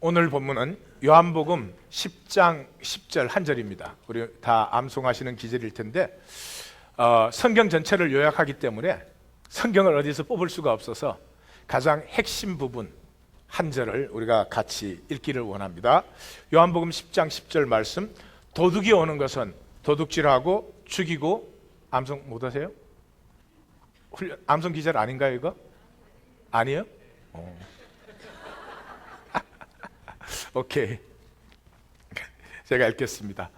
오늘 본문은 요한복음 10장 10절 한 절입니다. 우리 다 암송하시는 기절일 텐데 성경 전체를 요약하기 때문에 성경을 어디서 뽑을 수가 없어서 가장 핵심 부분 한 절을 우리가 같이 읽기를 원합니다. 요한복음 10장 10절 말씀, 도둑이 오는 것은 도둑질하고 죽이고, 암송 못하세요? 암송 기절 아닌가요 이거? 아니에요? 오케이, 제가 읽겠습니다.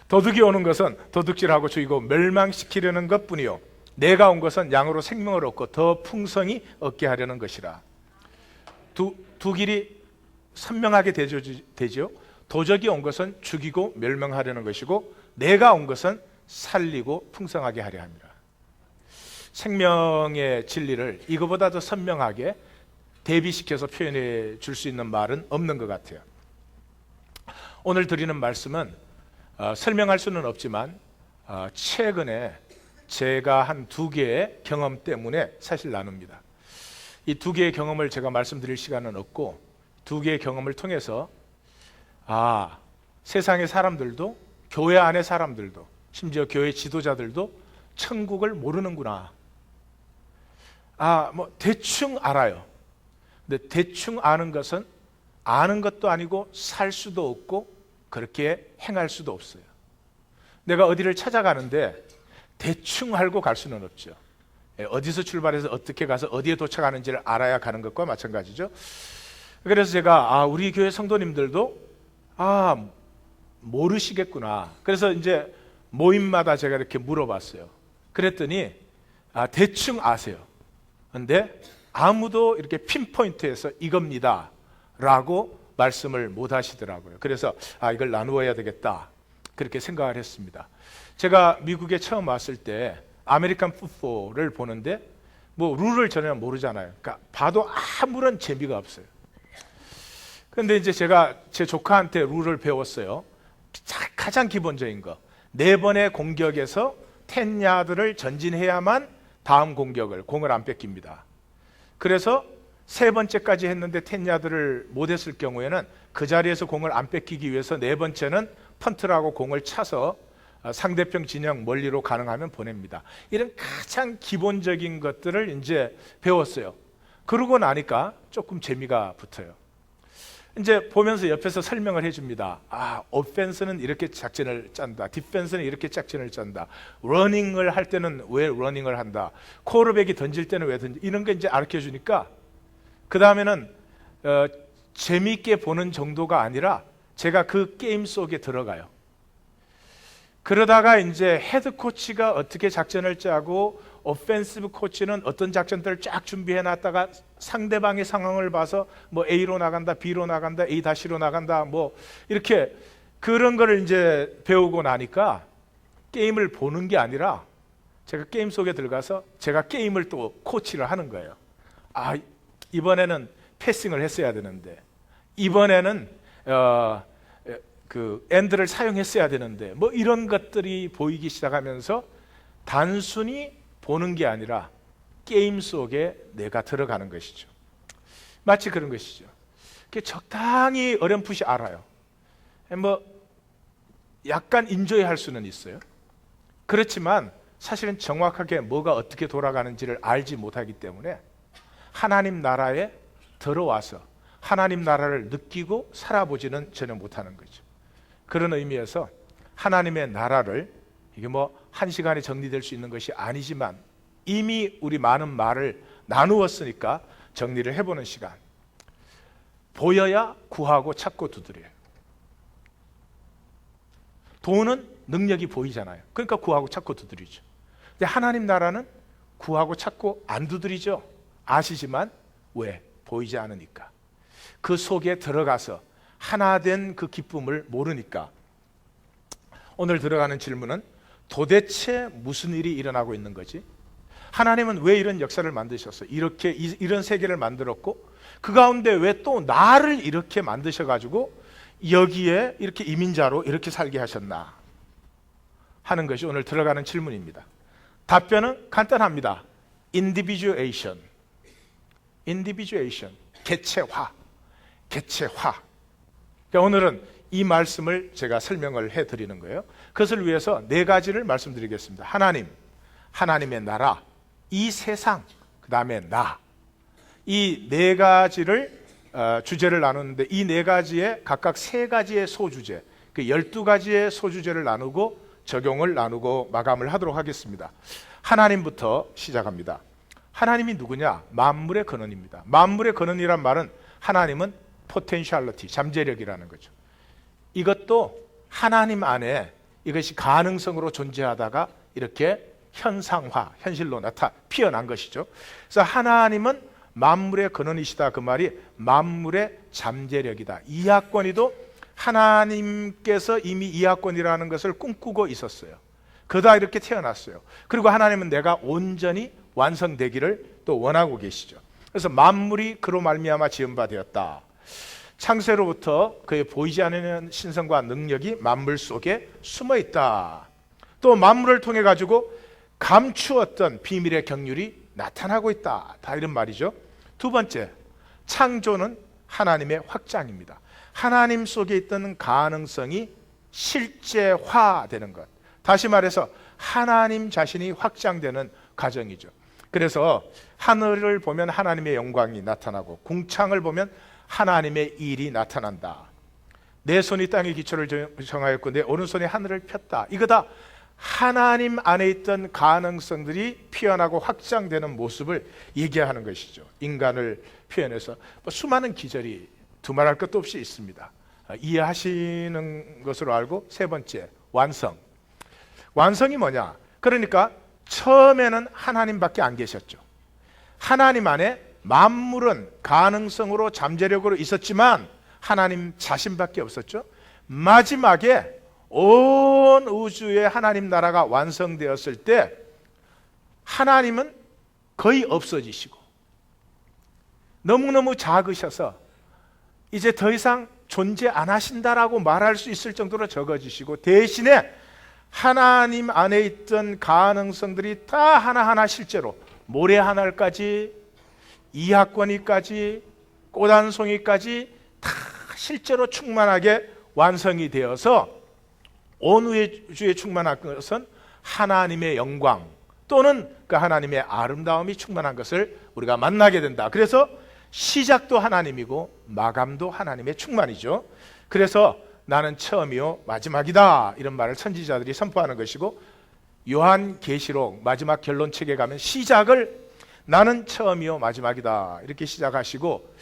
도둑이 오는 것은 도둑질하고 죽이고 멸망시키려는 것뿐이요, 내가 온 것은 양으로 생명을 얻고 더 풍성히 얻게 하려는 것이라. 두 길이 선명하게 되죠. 도적이 온 것은 죽이고 멸망하려는 것이고 내가 온 것은 살리고 풍성하게 하려 함이라. 생명의 진리를 이거보다 더 선명하게 대비시켜서 표현해 줄 수 있는 말은 없는 것 같아요. 오늘 드리는 말씀은 설명할 수는 없지만 최근에 제가 한 두 개의 경험 때문에 사실 나눕니다. 이 두 개의 경험을 제가 말씀드릴 시간은 없고, 두 개의 경험을 통해서 세상의 사람들도, 교회 안의 사람들도, 심지어 교회 지도자들도 천국을 모르는구나. 대충 알아요. 근데 대충 아는 것은 아는 것도 아니고 살 수도 없고 그렇게 행할 수도 없어요. 내가 어디를 찾아가는데 대충 알고 갈 수는 없죠. 어디서 출발해서 어떻게 가서 어디에 도착하는지를 알아야 가는 것과 마찬가지죠. 그래서 제가 우리 교회 성도님들도 모르시겠구나. 그래서 이제 모임마다 제가 이렇게 물어봤어요. 그랬더니 대충 아세요. 근데 아무도 이렇게 핀포인트해서 이겁니다 라고 말씀을 못 하시더라고요. 그래서 이걸 나누어야 되겠다 그렇게 생각을 했습니다. 제가 미국에 처음 왔을 때 아메리칸 풋볼을 보는데 룰을 전혀 모르잖아요. 그러니까 봐도 아무런 재미가 없어요. 그런데 이제 제가 제 조카한테 룰을 배웠어요. 가장 기본적인 거, 4번의 공격에서 10야드를 전진해야만 다음 공을 안 뺏깁니다. 그래서 3번째까지 했는데 10야드를 못했을 경우에는 그 자리에서 공을 안 뺏기기 위해서 4번째는 펀트라고 공을 차서 상대편 진영 멀리로 가능하면 보냅니다. 이런 가장 기본적인 것들을 이제 배웠어요. 그러고 나니까 조금 재미가 붙어요. 이제 보면서 옆에서 설명을 해줍니다. 오펜스는 이렇게 작전을 짠다, 디펜스는 이렇게 작전을 짠다, 러닝을 할 때는 왜 러닝을 한다, 쿼터백이 던질 때는 왜 던지, 이런 거 이제 가르쳐 주니까 그 다음에는 재미있게 보는 정도가 아니라 제가 그 게임 속에 들어가요. 그러다가 이제 헤드 코치가 어떻게 작전을 짜고 오펜시브 코치는 어떤 작전들을 쫙 준비해 놨다가 상대방의 상황을 봐서 A로 나간다, B로 나간다, A-로 나간다, 이렇게 그런 거를 이제 배우고 나니까 게임을 보는 게 아니라 제가 게임 속에 들어가서 제가 게임을 또 코치를 하는 거예요. 이번에는 패싱을 했어야 되는데, 이번에는 그 엔드를 사용했어야 되는데, 이런 것들이 보이기 시작하면서 단순히 보는 게 아니라 게임 속에 내가 들어가는 것이죠. 마치 그런 것이죠. 적당히 어렴풋이 알아요. 약간 인조해할 수는 있어요. 그렇지만 사실은 정확하게 뭐가 어떻게 돌아가는지를 알지 못하기 때문에 하나님 나라에 들어와서 하나님 나라를 느끼고 살아보지는 전혀 못하는 거죠. 그런 의미에서 하나님의 나라를 이게 1시간에 정리될 수 있는 것이 아니지만 이미 우리 많은 말을 나누었으니까 정리를 해보는 시간. 보여야 구하고 찾고 두드려요. 돈은 능력이 보이잖아요. 그러니까 구하고 찾고 두드리죠. 근데 하나님 나라는 구하고 찾고 안 두드리죠. 아시지만 왜? 보이지 않으니까. 그 속에 들어가서 하나 된 그 기쁨을 모르니까. 오늘 들어가는 질문은 도대체 무슨 일이 일어나고 있는 거지? 하나님은 왜 이런 역사를 만드셨어요? 이런 세계를 만들었고 그 가운데 왜 또 나를 이렇게 만드셔가지고 여기에 이렇게 이민자로 이렇게 살게 하셨나 하는 것이 오늘 들어가는 질문입니다. 답변은 간단합니다. individuation, 개체화. 오늘은 이 말씀을 제가 설명을 해드리는 거예요. 그것을 위해서 네 가지를 말씀드리겠습니다. 하나님, 하나님의 나라, 이 세상, 그 다음에 나. 이 네 가지를 주제를 나누는데, 이 네 가지에 각각 세 가지의 소주제, 그 12가지의 소주제를 나누고 적용을 나누고 마감을 하도록 하겠습니다. 하나님부터 시작합니다. 하나님이 누구냐? 만물의 근원입니다. 만물의 근원이란 말은 하나님은 포텐셜리티, 잠재력이라는 거죠. 이것도 하나님 안에 이것이 가능성으로 존재하다가 이렇게 현상화, 현실로 피어난 것이죠. 그래서 하나님은 만물의 근원이시다. 그 말이 만물의 잠재력이다. 이하권이도 하나님께서 이미 이하권이라는 것을 꿈꾸고 있었어요. 그러다 이렇게 태어났어요. 그리고 하나님은 내가 온전히 완성되기를 또 원하고 계시죠. 그래서 만물이 그로 말미암아 지은 바 되었다. 창세로부터 그의 보이지 않는 신성과 능력이 만물 속에 숨어 있다. 또 만물을 통해 가지고 감추었던 비밀의 경륜이 나타나고 있다. 다 이런 말이죠. 두 번째, 창조는 하나님의 확장입니다. 하나님 속에 있던 가능성이 실제화되는 것. 다시 말해서 하나님 자신이 확장되는 과정이죠. 그래서 하늘을 보면 하나님의 영광이 나타나고 궁창을 보면 하나님의 일이 나타난다. 내 손이 땅의 기초를 정하였고 내 오른손이 하늘을 폈다. 이거 다 하나님 안에 있던 가능성들이 피어나고 확장되는 모습을 얘기하는 것이죠. 인간을 표현해서 수많은 기절이 두말할 것도 없이 있습니다. 이해하시는 것으로 알고, 세 번째, 완성. 완성이 뭐냐? 그러니까 처음에는 하나님밖에 안 계셨죠. 하나님 안에 만물은 가능성으로 잠재력으로 있었지만 하나님 자신밖에 없었죠. 마지막에 온 우주에 하나님 나라가 완성되었을 때 하나님은 거의 없어지시고 너무너무 작으셔서 이제 더 이상 존재 안 하신다라고 말할 수 있을 정도로 적어지시고, 대신에 하나님 안에 있던 가능성들이 다 하나하나 실제로 모래 하나까지 이하권이까지 꽃 한 송이까지 다 실제로 충만하게 완성이 되어서 온 우주에 충만한 것은 하나님의 영광 또는 그 하나님의 아름다움이 충만한 것을 우리가 만나게 된다. 그래서 시작도 하나님이고 마감도 하나님의 충만이죠. 그래서 나는 처음이요 마지막이다, 이런 말을 선지자들이 선포하는 것이고, 요한계시록 마지막 결론책에 가면 시작을 나는 처음이요 마지막이다 이렇게 시작하시고,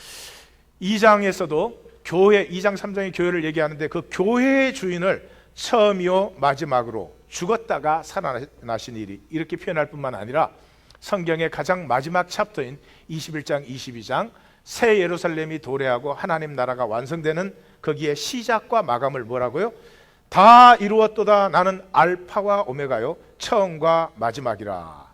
2장에서도 교회, 2장 3장의 교회를 얘기하는데 그 교회의 주인을 처음이요 마지막으로 죽었다가 살아나신 일이 이렇게 표현할 뿐만 아니라 성경의 가장 마지막 챕터인 21장 22장 새 예루살렘이 도래하고 하나님 나라가 완성되는 거기에 시작과 마감을 뭐라고요? 다 이루었도다. 나는 알파와 오메가요 처음과 마지막이라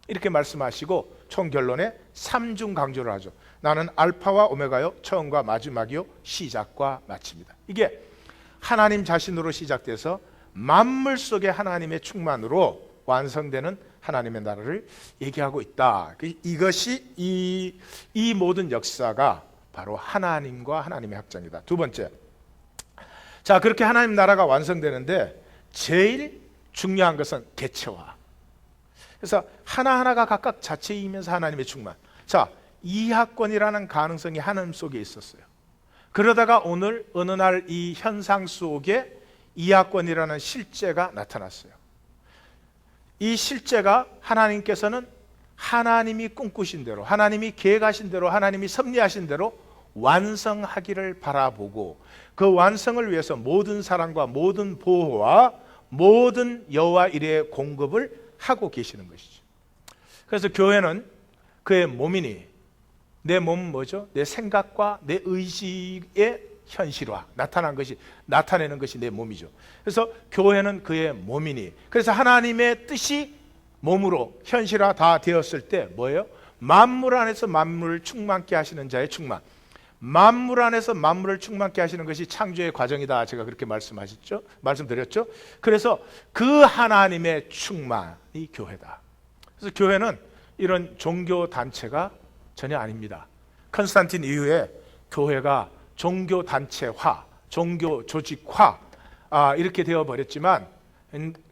이렇게 말씀하시고 총 결론에 3중 강조를 하죠. 나는 알파와 오메가요 처음과 마지막이요 시작과 마칩니다. 이게 하나님 자신으로 시작돼서 만물 속에 하나님의 충만으로 완성되는 하나님의 나라를 얘기하고 있다. 이것이 이 모든 역사가 바로 하나님과 하나님의 확장이다. 두 번째, 자, 그렇게 하나님 나라가 완성되는데 제일 중요한 것은 개체화. 그래서 하나하나가 각각 자체이면서 하나님의 충만. 자, 이하권이라는 가능성이 하나님 속에 있었어요. 그러다가 오늘 어느 날 이 현상 속에 이하권이라는 실제가 나타났어요. 이 실제가 하나님께서는 하나님이 꿈꾸신 대로, 하나님이 계획하신 대로, 하나님이 섭리하신 대로 완성하기를 바라보고 그 완성을 위해서 모든 사랑과 모든 보호와 모든 여호와 일의 공급을 하고 계시는 것이죠. 그래서 교회는 그의 몸이니, 내 몸은 뭐죠? 내 생각과 내 의지의 현실화, 나타내는 것이 내 몸이죠. 그래서 교회는 그의 몸이니, 그래서 하나님의 뜻이 몸으로 현실화 다 되었을 때 뭐예요? 만물 안에서 만물을 충만케 하시는 자의 충만. 만물 안에서 만물을 충만케 하시는 것이 창조의 과정이다. 제가 그렇게 말씀드렸죠. 그래서 그 하나님의 충만이 교회다. 그래서 교회는 이런 종교 단체가 전혀 아닙니다. 컨스탄틴 이후에 교회가 종교 단체화, 종교 조직화 이렇게 되어버렸지만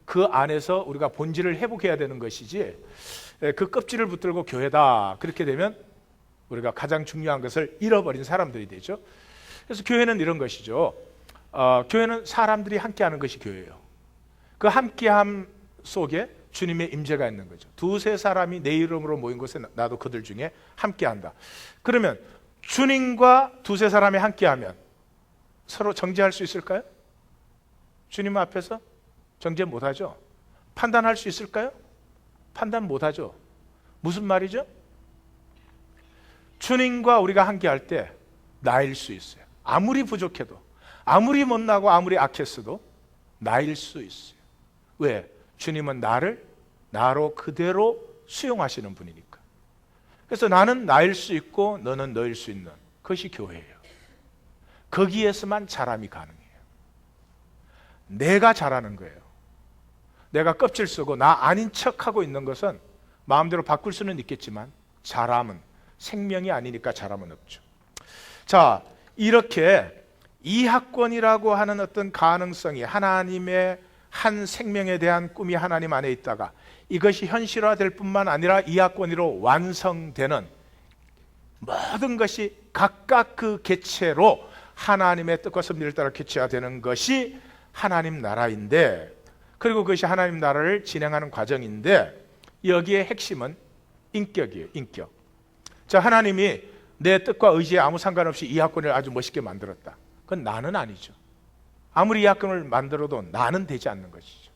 그 안에서 우리가 본질을 회복해야 되는 것이지 그 껍질을 붙들고 교회다 그렇게 되면 우리가 가장 중요한 것을 잃어버린 사람들이 되죠. 그래서 교회는 이런 것이죠. 교회는 사람들이 함께하는 것이 교회예요. 그 함께함 속에 주님의 임재가 있는 거죠. 두세 사람이 내 이름으로 모인 곳에 나도 그들 중에 함께한다. 그러면 주님과 두세 사람이 함께하면 서로 정죄할 수 있을까요? 주님 앞에서 정죄 못하죠. 판단할 수 있을까요? 판단 못하죠. 무슨 말이죠? 주님과 우리가 함께할 때 나일 수 있어요. 아무리 부족해도, 아무리 못나고 아무리 악했어도 나일 수 있어요. 왜? 주님은 나를 나로 그대로 수용하시는 분이니까. 그래서 나는 나일 수 있고 너는 너일 수 있는 그것이 교회예요. 거기에서만 자람이 가능해요. 내가 잘하는 거예요. 내가 껍질 쓰고 나 아닌 척하고 있는 것은 마음대로 바꿀 수는 있겠지만 자람은 생명이 아니니까 자람은 없죠. 자, 이렇게 이학권이라고 하는 어떤 가능성이 하나님의 한 생명에 대한 꿈이 하나님 안에 있다가 이것이 현실화될 뿐만 아니라 이학권으로 완성되는 모든 것이 각각 그 개체로 하나님의 뜻과 섭리를 따라 개체화되는 것이 하나님 나라인데, 그리고 그것이 하나님 나라를 진행하는 과정인데 여기에 핵심은 인격이에요. 인격. 자, 하나님이 내 뜻과 의지에 아무 상관없이 이학권을 아주 멋있게 만들었다. 그건 나는 아니죠. 아무리 이학권을 만들어도 나는 되지 않는 것이죠.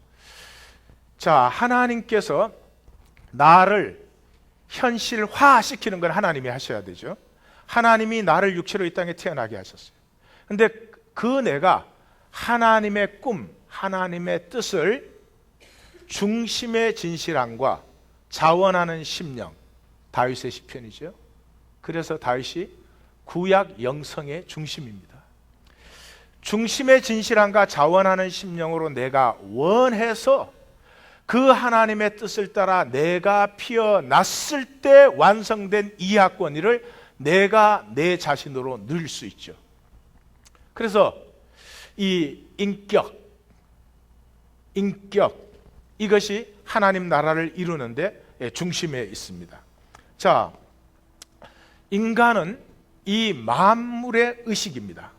자, 하나님께서 나를 현실화시키는 건 하나님이 하셔야 되죠. 하나님이 나를 육체로 이 땅에 태어나게 하셨어요. 근데 그 내가 하나님의 꿈, 하나님의 뜻을 중심의 진실함과 자원하는 심령, 다윗의 시편이죠. 그래서 다윗이 구약 영성의 중심입니다. 중심의 진실함과 자원하는 심령으로 내가 원해서 그 하나님의 뜻을 따라 내가 피어났을 때 완성된 이학권위를 내가 내 자신으로 누릴 수 있죠. 그래서 이 인격 이것이 하나님 나라를 이루는데 중심에 있습니다. 자, 인간은 이 만물의 의식입니다.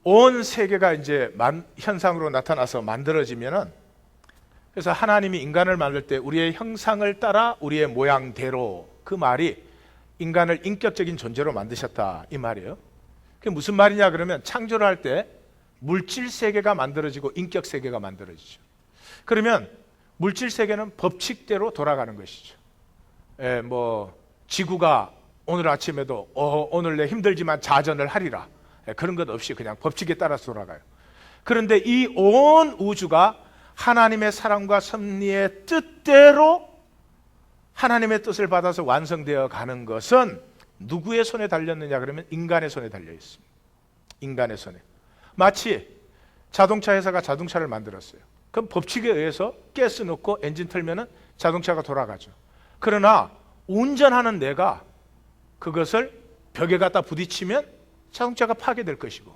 온 세계가 이제 현상으로 나타나서 만들어지면은, 그래서 하나님이 인간을 만들 때 우리의 형상을 따라 우리의 모양대로, 그 말이 인간을 인격적인 존재로 만드셨다 이 말이에요. 그게 무슨 말이냐 그러면 창조를 할 때 물질 세계가 만들어지고 인격 세계가 만들어지죠. 그러면 물질 세계는 법칙대로 돌아가는 것이죠. 지구가 오늘 아침에도 오늘 내 힘들지만 자전을 하리라, 그런 것 없이 그냥 법칙에 따라서 돌아가요. 그런데 이 온 우주가 하나님의 사랑과 섭리의 뜻대로 하나님의 뜻을 받아서 완성되어 가는 것은 누구의 손에 달렸느냐 그러면 인간의 손에 달려 있습니다. 인간의 손에. 마치 자동차 회사가 자동차를 만들었어요. 그럼 법칙에 의해서 가스 넣고 엔진 틀면은 자동차가 돌아가죠. 그러나 운전하는 내가 그것을 벽에 갖다 부딪히면 자동차가 파괴될 것이고,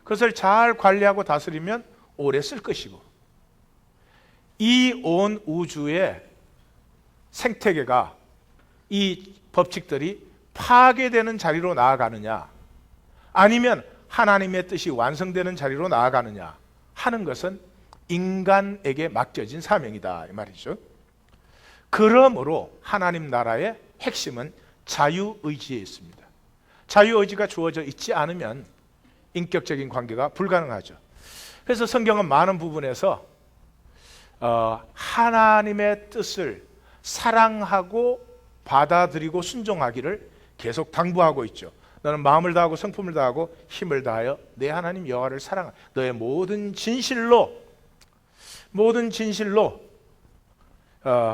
그것을 잘 관리하고 다스리면 오래 쓸 것이고, 이 온 우주의 생태계가 이 법칙들이 파괴되는 자리로 나아가느냐 아니면 하나님의 뜻이 완성되는 자리로 나아가느냐 하는 것은 인간에게 맡겨진 사명이다 이 말이죠. 그러므로 하나님 나라의 핵심은 자유의지에 있습니다. 자유의지가 주어져 있지 않으면 인격적인 관계가 불가능하죠. 그래서 성경은 많은 부분에서 하나님의 뜻을 사랑하고 받아들이고 순종하기를 계속 당부하고 있죠. 너는 마음을 다하고 성품을 다하고 힘을 다하여 내 하나님 여호와를 사랑하. 너의 모든 진실로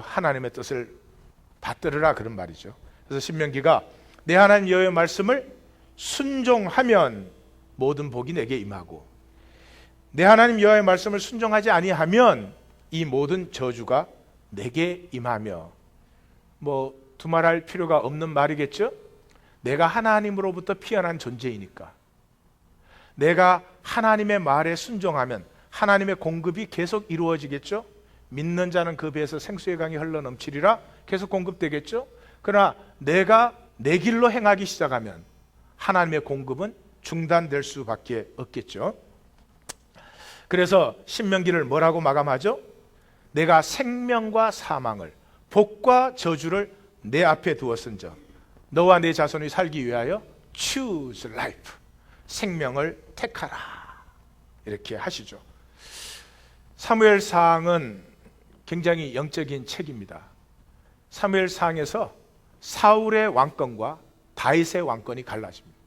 하나님의 뜻을 받들으라 그런 말이죠. 그래서 신명기가 내 하나님 여호와의 말씀을 순종하면 모든 복이 내게 임하고 내 하나님 여호와의 말씀을 순종하지 아니하면 이 모든 저주가 내게 임하며, 두말할 필요가 없는 말이겠죠. 내가 하나님으로부터 피어난 존재이니까 내가 하나님의 말에 순종하면 하나님의 공급이 계속 이루어지겠죠. 믿는 자는 그 배에서 생수의 강이 흘러넘치리라, 계속 공급되겠죠. 그러나 내가 내 길로 행하기 시작하면 하나님의 공급은 중단될 수밖에 없겠죠. 그래서 신명기를 뭐라고 마감하죠? 내가 생명과 사망을, 복과 저주를 내 앞에 두었은즉 너와 내 자손이 살기 위하여 choose life, 생명을 택하라, 이렇게 하시죠. 사무엘상은 굉장히 영적인 책입니다. 사무엘상에서 사울의 왕권과 다윗의 왕권이 갈라집니다.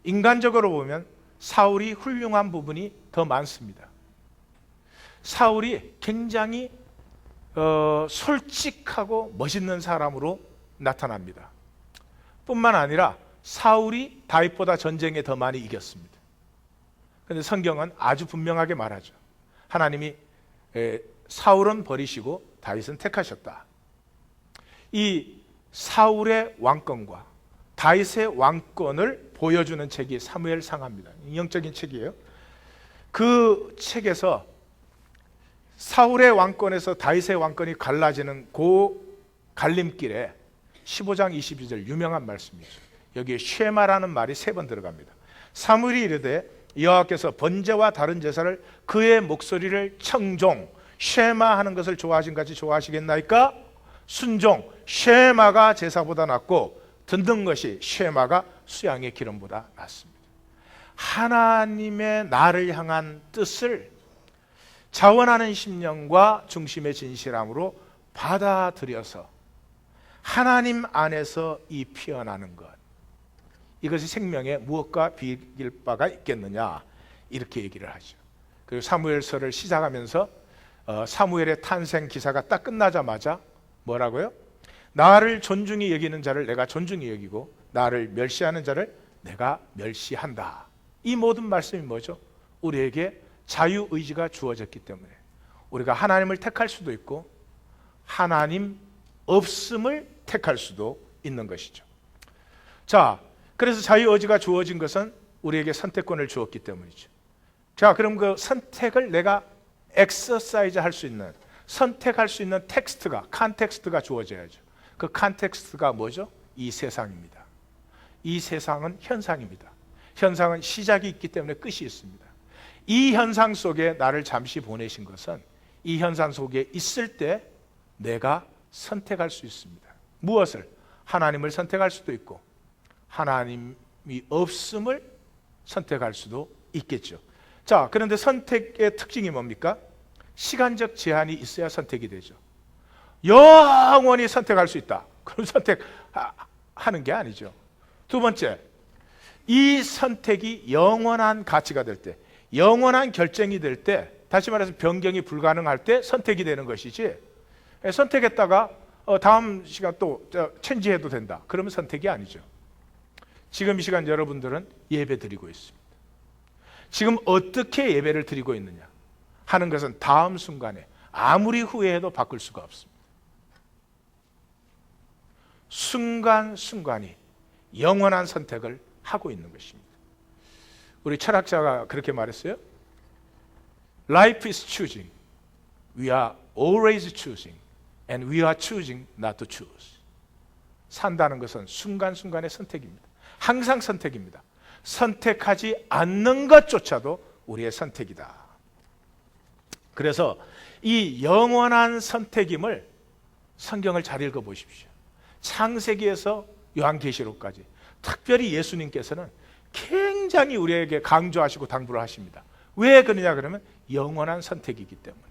인간적으로 보면 사울이 훌륭한 부분이 더 많습니다. 사울이 굉장히 솔직하고 멋있는 사람으로 나타납니다. 뿐만 아니라 사울이 다윗보다 전쟁에 더 많이 이겼습니다. 그런데 성경은 아주 분명하게 말하죠. 하나님이 사울은 버리시고 다윗은 택하셨다. 이 사울의 왕권과 다윗의 왕권을 보여주는 책이 사무엘상하입니다. 영적인 책이에요. 그 책에서 사울의 왕권에서 다윗의 왕권이 갈라지는 그 갈림길에 15장 22절 유명한 말씀이죠. 여기에 쉐마라는 말이 3번 들어갑니다. 사무엘이 이르되 여호와께서 번제와 다른 제사를 그의 목소리를 청종, 쉐마하는 것을 좋아하신 같이 좋아하시겠나이까? 순종, 쉐마가 제사보다 낫고 듣는 것이 쉐마가 수양의 기름보다 낫습니다. 하나님의 나를 향한 뜻을 자원하는 심령과 중심의 진실함으로 받아들여서 하나님 안에서 이 피어나는 것, 이것이 생명에 무엇과 비길 바가 있겠느냐, 이렇게 얘기를 하죠. 그리고 사무엘서를 시작하면서 사무엘의 탄생 기사가 딱 끝나자마자 뭐라고요? 나를 존중히 여기는 자를 내가 존중히 여기고 나를 멸시하는 자를 내가 멸시한다. 이 모든 말씀이 뭐죠? 우리에게 자유의지가 주어졌기 때문에 우리가 하나님을 택할 수도 있고 하나님 없음을 택할 수도 있는 것이죠. 자, 그래서 자유의지가 주어진 것은 우리에게 선택권을 주었기 때문이죠. 자, 그럼 그 선택을 내가 엑서사이즈 할 수 있는, 선택할 수 있는 텍스트가, 컨텍스트가 주어져야죠. 그 컨텍스트가 뭐죠? 이 세상입니다. 이 세상은 현상입니다. 현상은 시작이 있기 때문에 끝이 있습니다. 이 현상 속에 나를 잠시 보내신 것은 이 현상 속에 있을 때 내가 선택할 수 있습니다. 무엇을? 하나님을 선택할 수도 있고 하나님이 없음을 선택할 수도 있겠죠. 자, 그런데 선택의 특징이 뭡니까? 시간적 제한이 있어야 선택이 되죠. 영원히 선택할 수 있다. 그럼 선택하는 게 아니죠. 두 번째, 이 선택이 영원한 가치가 될 때, 영원한 결정이 될 때, 다시 말해서 변경이 불가능할 때 선택이 되는 것이지, 선택했다가 다음 시간 또 체인지해도 된다. 그러면 선택이 아니죠. 지금 이 시간 여러분들은 예배 드리고 있습니다. 지금 어떻게 예배를 드리고 있느냐 하는 것은 다음 순간에 아무리 후회해도 바꿀 수가 없습니다. 순간순간이 영원한 선택을 하고 있는 것입니다. 우리 철학자가 그렇게 말했어요. Life is choosing. We are always choosing. And we are choosing not to choose. 산다는 것은 순간순간의 선택입니다. 항상 선택입니다. 선택하지 않는 것조차도 우리의 선택이다. 그래서 이 영원한 선택임을 성경을 잘 읽어보십시오. 창세기에서 요한계시록까지, 특별히 예수님께서는 굉장히 우리에게 강조하시고 당부를 하십니다. 왜 그러냐 그러면 영원한 선택이기 때문에.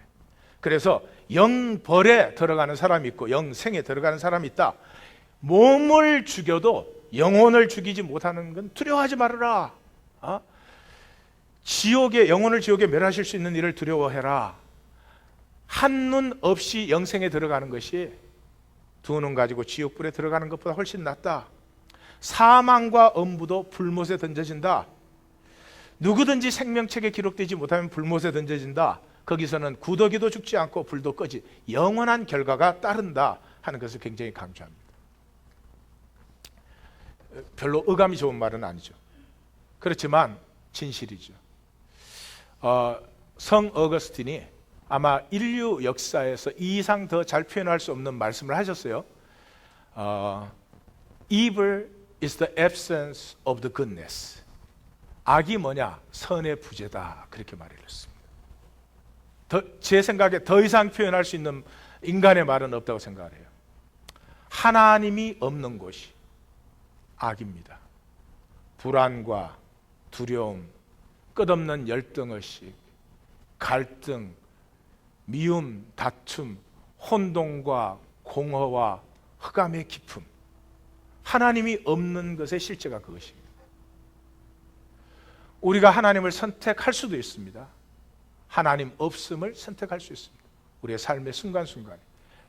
그래서 영벌에 들어가는 사람이 있고 영생에 들어가는 사람이 있다. 몸을 죽여도 영혼을 죽이지 못하는 건 두려워하지 말아라. 지옥에, 영혼을 지옥에 멸하실 수 있는 일을 두려워해라. 한눈 없이 영생에 들어가는 것이 두 눈 가지고 지옥불에 들어가는 것보다 훨씬 낫다. 사망과 엄부도 불못에 던져진다. 누구든지 생명책에 기록되지 못하면 불못에 던져진다. 거기서는 구더기도 죽지 않고 불도 꺼지, 영원한 결과가 따른다 하는 것을 굉장히 강조합니다. 별로 어감이 좋은 말은 아니죠. 그렇지만 진실이죠. 성 어거스틴이 아마 인류 역사에서 이 이상 더 잘 표현할 수 없는 말씀을 하셨어요. Evil is the absence of the goodness. 악이 뭐냐? 선의 부재다. 그렇게 말했습니다. 제 생각에 더 이상 표현할 수 있는 인간의 말은 없다고 생각해요. 하나님이 없는 곳이 악입니다. 불안과 두려움, 끝없는 열등의식, 갈등, 미움, 다툼, 혼동과 공허와 흑암의 깊음, 하나님이 없는 것의 실제가 그것입니다. 우리가 하나님을 선택할 수도 있습니다. 하나님 없음을 선택할 수 있습니다. 우리의 삶의 순간순간에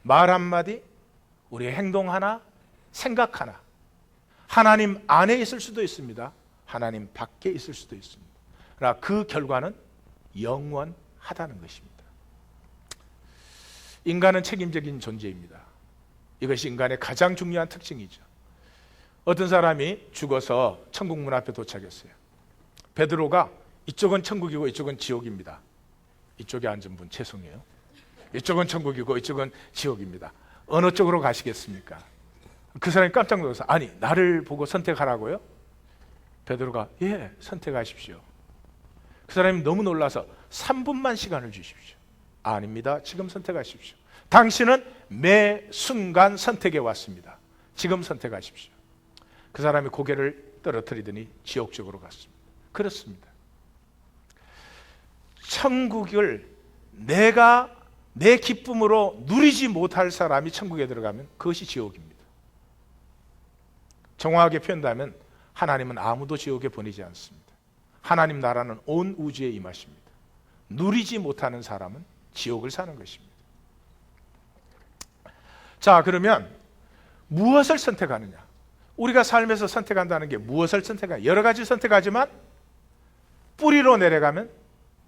말 한마디, 우리의 행동 하나, 생각 하나, 하나님 안에 있을 수도 있습니다. 하나님 밖에 있을 수도 있습니다. 그러나 그 결과는 영원하다는 것입니다. 인간은 책임적인 존재입니다. 이것이 인간의 가장 중요한 특징이죠. 어떤 사람이 죽어서 천국 문 앞에 도착했어요. 베드로가 이쪽은 천국이고 이쪽은 지옥입니다. 이쪽에 앉은 분 죄송해요. 이쪽은 천국이고 이쪽은 지옥입니다. 어느 쪽으로 가시겠습니까? 그 사람이 깜짝 놀라서 아니 나를 보고 선택하라고요? 베드로가 예 선택하십시오. 그 사람이 너무 놀라서 3분만 시간을 주십시오. 아닙니다. 지금 선택하십시오. 당신은 매 순간 선택해 왔습니다. 지금 선택하십시오. 그 사람이 고개를 떨어뜨리더니 지옥 쪽으로 갔습니다. 그렇습니다. 천국을 내가 내 기쁨으로 누리지 못할 사람이 천국에 들어가면 그것이 지옥입니다. 정확하게 표현하면 하나님은 아무도 지옥에 보내지 않습니다. 하나님 나라는 온 우주에 임하십니다. 누리지 못하는 사람은 지옥을 사는 것입니다. 자, 그러면 무엇을 선택하느냐? 우리가 삶에서 선택한다는 게 무엇을 선택하냐? 여러 가지 선택하지만 뿌리로 내려가면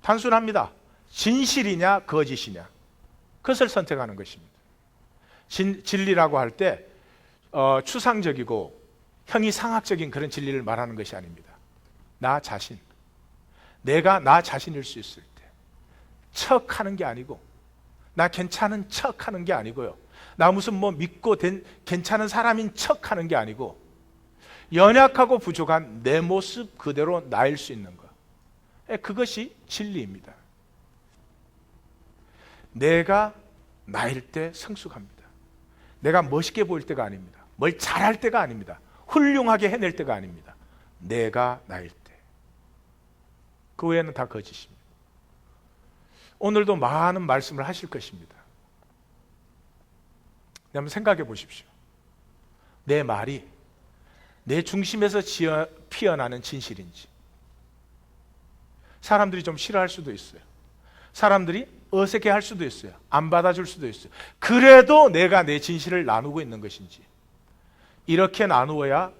단순합니다. 진실이냐 거짓이냐 그것을 선택하는 것입니다. 진리라고 할 때 추상적이고 형이상학적인 그런 진리를 말하는 것이 아닙니다. 나 자신, 내가 나 자신일 수 있을 때 척하는 게 아니고 나 괜찮은 척하는 게 아니고요. 나 무슨 뭐 믿고 괜찮은 사람인 척하는 게 아니고 연약하고 부족한 내 모습 그대로 나일 수 있는 것. 그것이 진리입니다. 내가 나일 때 성숙합니다. 내가 멋있게 보일 때가 아닙니다. 뭘 잘할 때가 아닙니다. 훌륭하게 해낼 때가 아닙니다. 내가 나일 때. 그 외에는 다 거짓입니다. 오늘도 많은 말씀을 하실 것입니다. 한번 생각해 보십시오. 내 말이 내 중심에서 피어나는 진실인지. 사람들이 좀 싫어할 수도 있어요. 사람들이 어색해할 수도 있어요. 안 받아줄 수도 있어요. 그래도 내가 내 진실을 나누고 있는 것인지. 이렇게 나누어야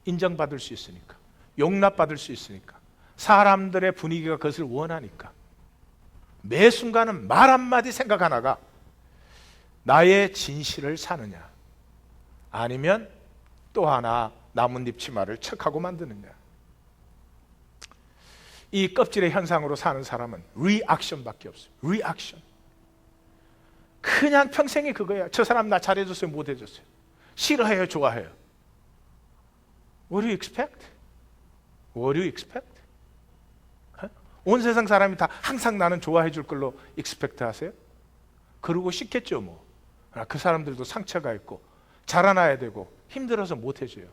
인정받을 수 있으니까, 용납받을 수 있으니까, 사람들의 분위기가 그것을 원하니까 매 순간은 말 한마디 생각 하나가 나의 진실을 사느냐, 아니면 또 하나 나뭇잎 치마를 척하고 만드느냐. 이 껍질의 현상으로 사는 사람은 리액션밖에 없어요. 리액션. 그냥 평생이 그거야. 저 사람 나 잘해줬어요, 못해줬어요. 싫어해요, 좋아해요. What do you expect? What do you expect? 온 세상 사람이 다 항상 나는 좋아해 줄 걸로 expect 하세요? 그러고 싶겠죠 뭐. 그 사람들도 상처가 있고 자라나야 되고 힘들어서 못해줘요.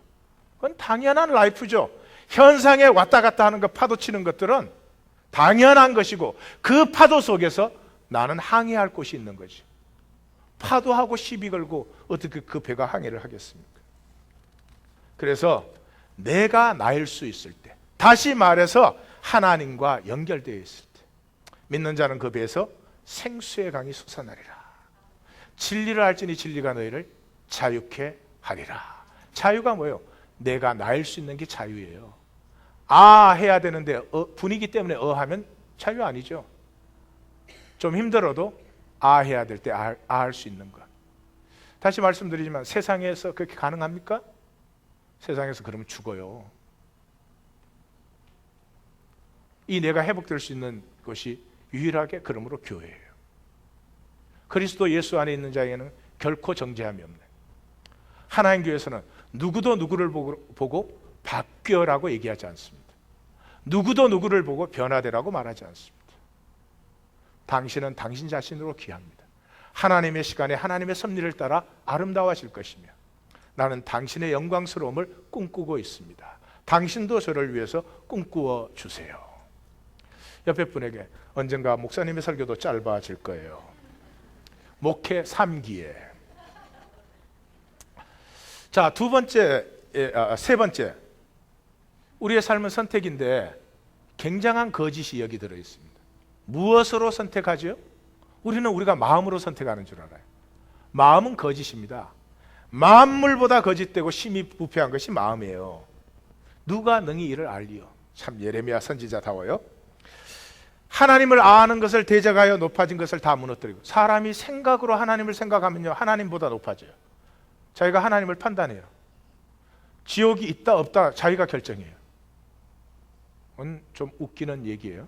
그건 당연한 라이프죠. 현상에 왔다 갔다 하는 것, 파도 치는 것들은 당연한 것이고 그 파도 속에서 나는 항해할 곳이 있는 거지. 파도하고 시비 걸고 어떻게 그 배가 항해를 하겠습니까? 그래서 내가 나일 수 있을 때, 다시 말해서 하나님과 연결되어 있을 때, 믿는 자는 그 배에서 생수의 강이 솟아나리라. 진리를 알지니 진리가 너희를 자유케 하리라. 자유가 뭐예요? 내가 나일 수 있는 게 자유예요. 해야 되는데 분위기 때문에 하면 자유 아니죠. 좀 힘들어도 해야 될 때 할 수 있는 것. 다시 말씀드리지만 세상에서 그렇게 가능합니까? 세상에서 그러면 죽어요. 이 내가 회복될 수 있는 것이 유일하게 그러므로 교회예요. 그리스도 예수 안에 있는 자에게는 결코 정죄함이 없네. 하나님 교회에서는 누구도 누구를 보고 바뀌어라고 얘기하지 않습니다. 누구도 누구를 보고 변화되라고 말하지 않습니다. 당신은 당신 자신으로 귀합니다. 하나님의 시간에 하나님의 섭리를 따라 아름다워질 것이며 나는 당신의 영광스러움을 꿈꾸고 있습니다. 당신도 저를 위해서 꿈꾸어 주세요. 옆에 분에게 언젠가 목사님의 설교도 짧아질 거예요. 목회 3기에. 자, 세 번째. 우리의 삶은 선택인데 굉장한 거짓이 여기 들어 있습니다. 무엇으로 선택하죠? 우리는 우리가 마음으로 선택하는 줄 알아요. 마음은 거짓입니다. 만물보다 거짓되고 심히 부패한 것이 마음이에요. 누가 능히 이를 알리요? 참 예레미야 선지자다워요. 하나님을 아는 것을 대적하여 높아진 것을 다 무너뜨리고, 사람이 생각으로 하나님을 생각하면요 하나님보다 높아져요. 자기가 하나님을 판단해요. 지옥이 있다 없다 자기가 결정해요. 좀 웃기는 얘기예요.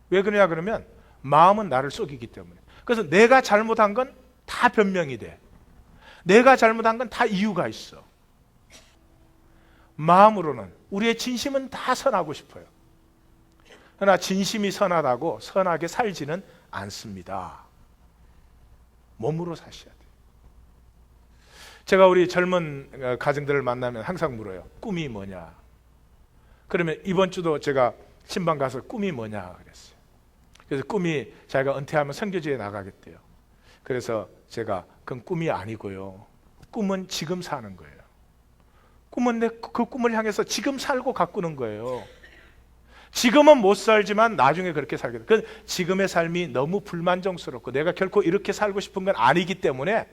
왜 그러냐 그러면 마음은 나를 속이기 때문에. 그래서 내가 잘못한 건 다 변명이 돼. 내가 잘못한 건 다 이유가 있어. 마음으로는 우리의 진심은 다 선하고 싶어요. 그러나 진심이 선하다고 선하게 살지는 않습니다. 몸으로 사셔야 돼요. 제가 우리 젊은 가정들을 만나면 항상 물어요. 꿈이 뭐냐? 그러면 이번 주도 제가 신방 가서 꿈이 뭐냐 그랬어요. 그래서 꿈이 자기가 은퇴하면 선교지에 나가겠대요. 그래서 제가 그건 꿈이 아니고요. 꿈은 지금 사는 거예요. 꿈은 그 꿈을 향해서 지금 살고 가꾸는 거예요. 지금은 못 살지만 나중에 그렇게 살게 돼. 지금의 삶이 너무 불만족스럽고 내가 결코 이렇게 살고 싶은 건 아니기 때문에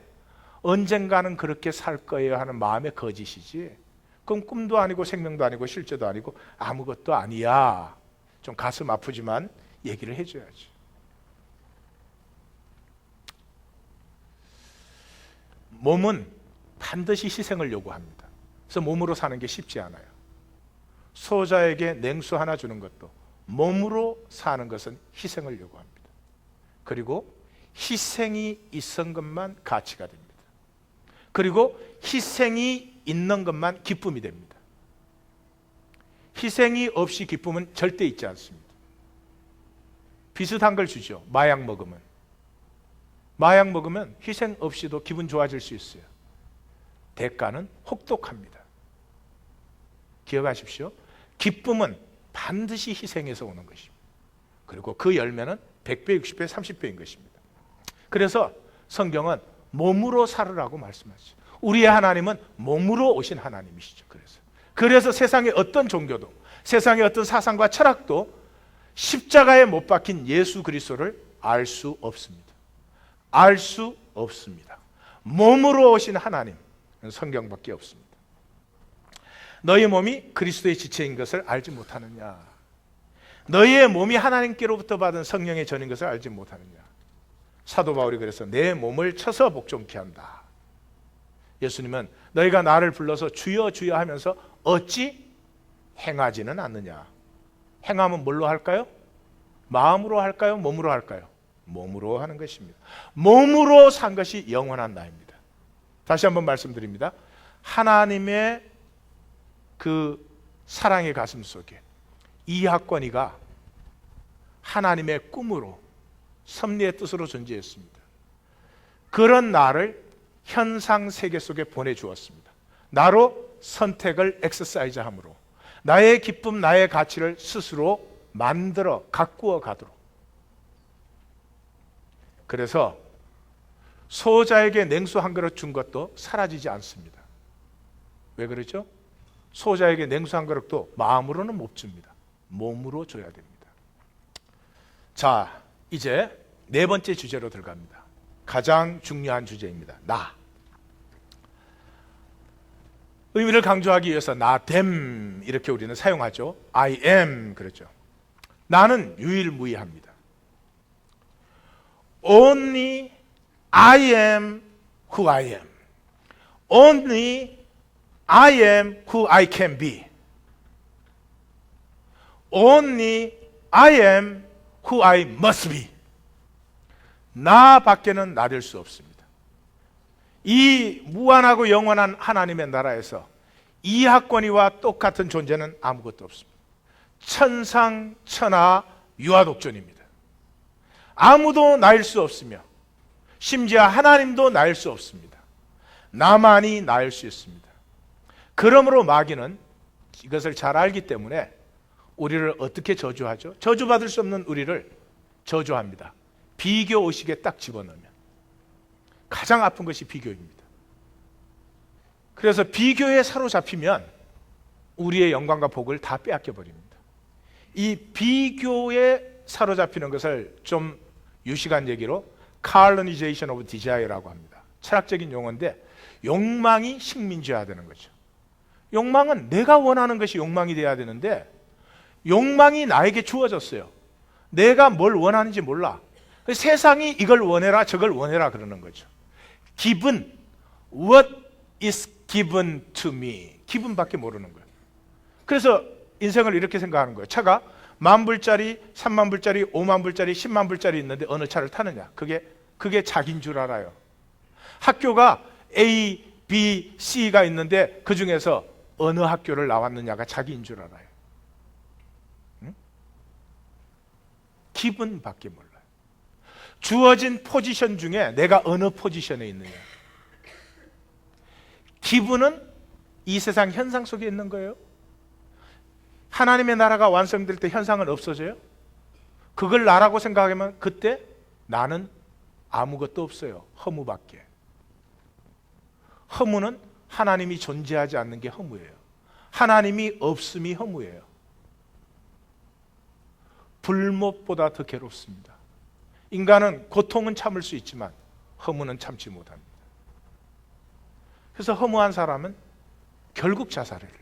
언젠가는 그렇게 살 거예요 하는 마음의 거짓이지. 그럼 꿈도 아니고 생명도 아니고 실제도 아니고 아무것도 아니야. 좀 가슴 아프지만 얘기를 해줘야지. 몸은 반드시 희생을 요구합니다. 그래서 몸으로 사는 게 쉽지 않아요. 소자에게 냉수 하나 주는 것도 몸으로 사는 것은 희생을 요구합니다. 그리고 희생이 있은 것만 가치가 됩니다. 그리고 희생이 있는 것만 기쁨이 됩니다. 희생이 없이 기쁨은 절대 있지 않습니다. 비슷한 걸 주죠. 마약 먹으면. 마약 먹으면 희생 없이도 기분 좋아질 수 있어요. 대가는 혹독합니다. 기억하십시오. 기쁨은 반드시 희생해서 오는 것입니다. 그리고 그 열매는 100배, 60배, 30배인 것입니다. 그래서 성경은 몸으로 살으라고 말씀하시죠. 우리의 하나님은 몸으로 오신 하나님이시죠. 그래서 세상의 어떤 종교도, 세상의 어떤 사상과 철학도 십자가에 못 박힌 예수 그리스도를 알 수 없습니다. 알 수 없습니다. 몸으로 오신 하나님, 성경밖에 없습니다. 너희 몸이 그리스도의 지체인 것을 알지 못하느냐? 너희의 몸이 하나님께로부터 받은 성령의 전인 것을 알지 못하느냐? 사도 바울이 그래서 내 몸을 쳐서 복종케 한다. 예수님은 너희가 나를 불러서 주여 주여 하면서 어찌 행하지는 않느냐? 행하면 뭘로 할까요? 마음으로 할까요? 몸으로 할까요? 몸으로 하는 것입니다. 몸으로 산 것이 영원한 나입니다. 다시 한번 말씀드립니다. 하나님의 그 사랑의 가슴 속에 이학권이가 하나님의 꿈으로 섭리의 뜻으로 존재했습니다. 그런 나를 현상 세계 속에 보내주었습니다. 나로 선택을 엑서사이즈함으로 나의 기쁨, 나의 가치를 스스로 만들어 가꾸어 가도록. 그래서 소자에게 냉수 한 그릇 준 것도 사라지지 않습니다. 왜 그러죠? 소자에게 냉수 한 그릇도 마음으로는 못 줍니다. 몸으로 줘야 됩니다. 자, 이제 네 번째 주제로 들어갑니다. 가장 중요한 주제입니다. 나. 의미를 강조하기 위해서 나, them 이렇게 우리는 사용하죠. I am 그렇죠. 나는 유일무이합니다. Only I am who I am. Only I am who I can be. Only I am who I must be. 나 밖에는 나 될 수 없습니다. 이 무한하고 영원한 하나님의 나라에서 이하권위와 똑같은 존재는 아무것도 없습니다. 천상천하 유아독존입니다. 아무도 나일 수 없으며 심지어 하나님도 나일 수 없습니다. 나만이 나일 수 있습니다. 그러므로 마귀는 이것을 잘 알기 때문에 우리를 어떻게 저주하죠? 저주받을 수 없는 우리를 저주합니다. 비교 의식에 딱 집어넣으면. 가장 아픈 것이 비교입니다. 그래서 비교에 사로잡히면 우리의 영광과 복을 다 빼앗겨 버립니다. 이 비교에 사로잡히는 것을 좀 유식한 얘기로 Colonization of Desire라고 합니다. 철학적인 용어인데 욕망이 식민지화되는 거죠. 욕망은 내가 원하는 것이 욕망이 돼야 되는데 욕망이 나에게 주어졌어요. 내가 뭘 원하는지 몰라. 세상이 이걸 원해라 저걸 원해라 그러는 거죠. Given, what is given to me. 기분밖에 모르는 거예요. 그래서 인생을 이렇게 생각하는 거예요. 차가 10,000불짜리, 30,000불짜리, 50,000불짜리, 100,000불짜리 있는데 어느 차를 타느냐. 그게 자기인 줄 알아요. 학교가 A, B, C가 있는데 그 중에서 어느 학교를 나왔느냐가 자기인 줄 알아요. 응? 기분밖에 몰라요. 주어진 포지션 중에 내가 어느 포지션에 있느냐. 기분은 이 세상 현상 속에 있는 거예요. 하나님의 나라가 완성될 때 현상은 없어져요? 그걸 나라고 생각하면 그때 나는 아무것도 없어요. 허무밖에. 허무는 하나님이 존재하지 않는 게 허무예요. 하나님이 없음이 허무예요. 불못보다 더 괴롭습니다. 인간은 고통은 참을 수 있지만 허무는 참지 못합니다. 그래서 허무한 사람은 결국 자살을 해요.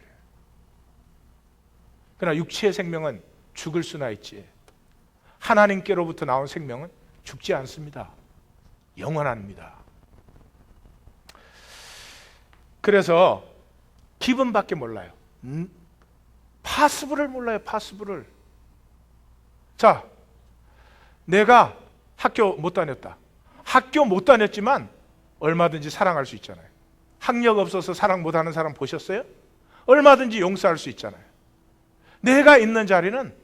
그러나 육체의 생명은 죽을 수나 있지 하나님께로부터 나온 생명은 죽지 않습니다. 영원합니다. 그래서 기분밖에 몰라요. 파스블을 몰라요. 파스블을. 자, 내가 학교 못 다녔다. 학교 못 다녔지만 얼마든지 사랑할 수 있잖아요. 학력 없어서 사랑 못하는 사람 보셨어요? 얼마든지 용서할 수 있잖아요. 내가 있는 자리는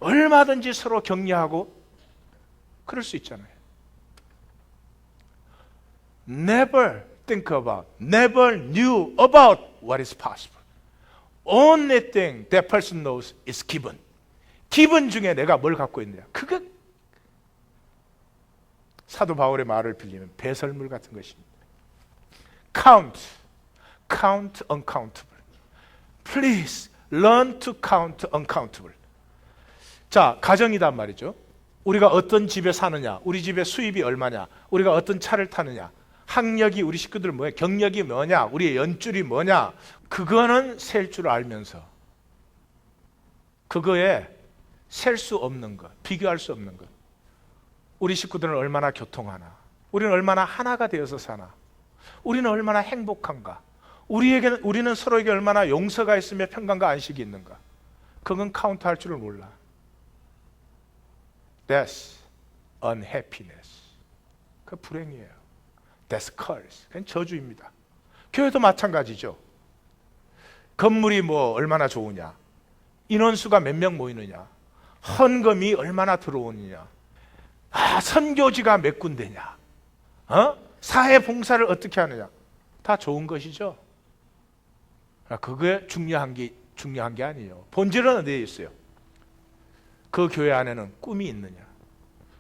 얼마든지 서로 격려하고 그럴 수 있잖아요. Never think about, never knew about what is possible. Only thing that person knows is given. 기분 중에 내가 뭘 갖고 있느냐. 그게 사도 바울의 말을 빌리면 배설물 같은 것입니다. Count, count uncountable. Please learn to count uncountable. 자, 가정이단 말이죠. 우리가 어떤 집에 사느냐, 우리 집의 수입이 얼마냐, 우리가 어떤 차를 타느냐, 학력이 우리 식구들 뭐야, 경력이 뭐냐, 우리의 연줄이 뭐냐, 그거는 셀 줄 알면서 그거에 셀 수 없는 것, 비교할 수 없는 것. 우리 식구들은 얼마나 교통하나, 우리는 얼마나 하나가 되어서 사나, 우리는 얼마나 행복한가, 우리는 서로에게 얼마나 용서가 있으며 평강과 안식이 있는가. 그건 카운트할 줄을 몰라. That's unhappiness. 그 불행이에요. That's curse. 그건 저주입니다. 교회도 마찬가지죠. 건물이 뭐 얼마나 좋으냐, 인원수가 몇 명 모이느냐, 헌금이 얼마나 들어오느냐, 선교지가 몇 군데냐, 사회 봉사를 어떻게 하느냐, 다 좋은 것이죠. 그게 중요한 게 아니에요. 본질은 어디에 있어요? 그 교회 안에는 꿈이 있느냐,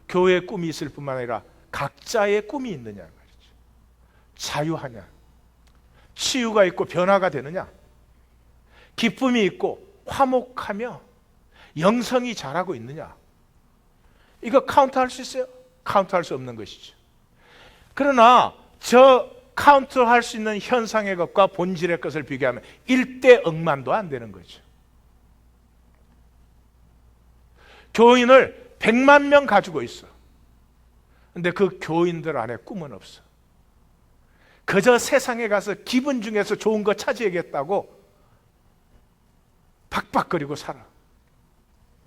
교회에 꿈이 있을 뿐만 아니라 각자의 꿈이 있느냐 말이죠. 자유하냐, 치유가 있고 변화가 되느냐, 기쁨이 있고 화목하며 영성이 자라고 있느냐. 이거 카운트할 수 있어요? 카운트할 수 없는 것이죠. 그러나 저 카운트할 수 있는 현상의 것과 본질의 것을 비교하면 1대 억만도 안 되는 거죠. 교인을 100만 명 가지고 있어. 근데 그 교인들 안에 꿈은 없어. 그저 세상에 가서 기분 중에서 좋은 거 차지하겠다고 박박거리고 살아.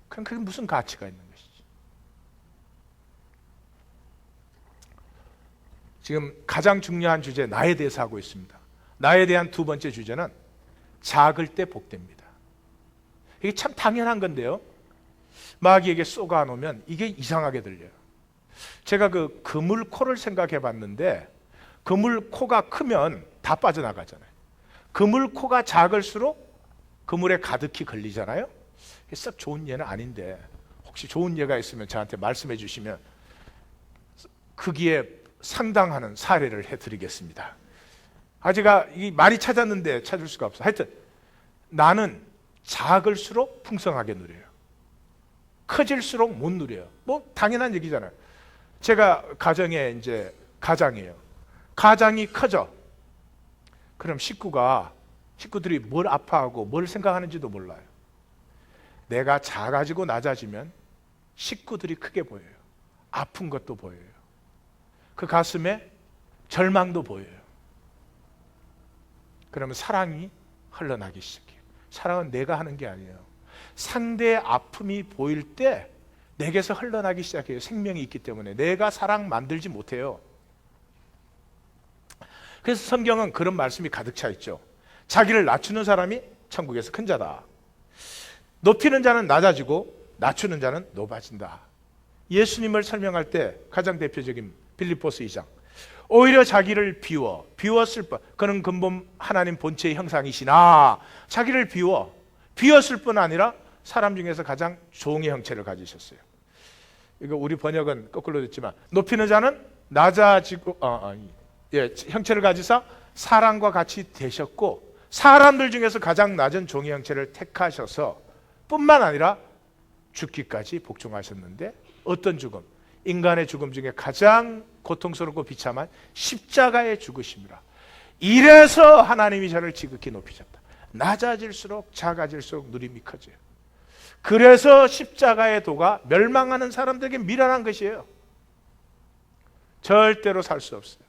그럼 그게 무슨 가치가 있는 것이지? 지금 가장 중요한 주제 나에 대해서 하고 있습니다. 나에 대한 두 번째 주제는 작을 때 복됩니다. 이게 참 당연한 건데요, 마귀에게 쏘가 놓으면 이게 이상하게 들려요. 제가 그 그물코를 생각해 봤는데, 그물코가 크면 다 빠져나가잖아요. 그물코가 작을수록 그물에 가득히 걸리잖아요. 썩 좋은 예는 아닌데, 혹시 좋은 예가 있으면 저한테 말씀해 주시면 거기에 상당하는 사례를 해드리겠습니다. 제가 많이 찾았는데 찾을 수가 없어. 하여튼 나는 작을수록 풍성하게 누려요. 커질수록 못 누려요. 뭐 당연한 얘기잖아요. 제가 가정에 이제 가장이에요. 가장이 커져. 그럼 식구들이 뭘 아파하고 뭘 생각하는지도 몰라요. 내가 작아지고 낮아지면 식구들이 크게 보여요. 아픈 것도 보여요. 그 가슴에 절망도 보여요. 그러면 사랑이 흘러나기 시작해요. 사랑은 내가 하는 게 아니에요. 상대의 아픔이 보일 때 내게서 흘러나기 시작해요. 생명이 있기 때문에. 내가 사랑 만들지 못해요. 그래서 성경은 그런 말씀이 가득 차 있죠. 자기를 낮추는 사람이 천국에서 큰 자다. 높이는 자는 낮아지고 낮추는 자는 높아진다. 예수님을 설명할 때 가장 대표적인 빌립보서 2장. 오히려 자기를 비웠을 뿐, 그는 근본 하나님 본체의 형상이시나 자기를 비웠을 뿐 아니라 사람 중에서 가장 종의 형체를 가지셨어요. 이거 우리 번역은 거꾸로 됐지만, 높이는 자는 낮아지고 형체를 가지사 사람과 같이 되셨고, 사람들 중에서 가장 낮은 종의 형체를 택하셔서 뿐만 아니라 죽기까지 복종하셨는데, 어떤 죽음? 인간의 죽음 중에 가장 고통스럽고 비참한 십자가의 죽으심이라. 이래서 하나님이 저를 지극히 높이셨다. 낮아질수록 작아질수록 누림이 커져요. 그래서 십자가의 도가 멸망하는 사람들에게 미련한 것이에요. 절대로 살 수 없어요.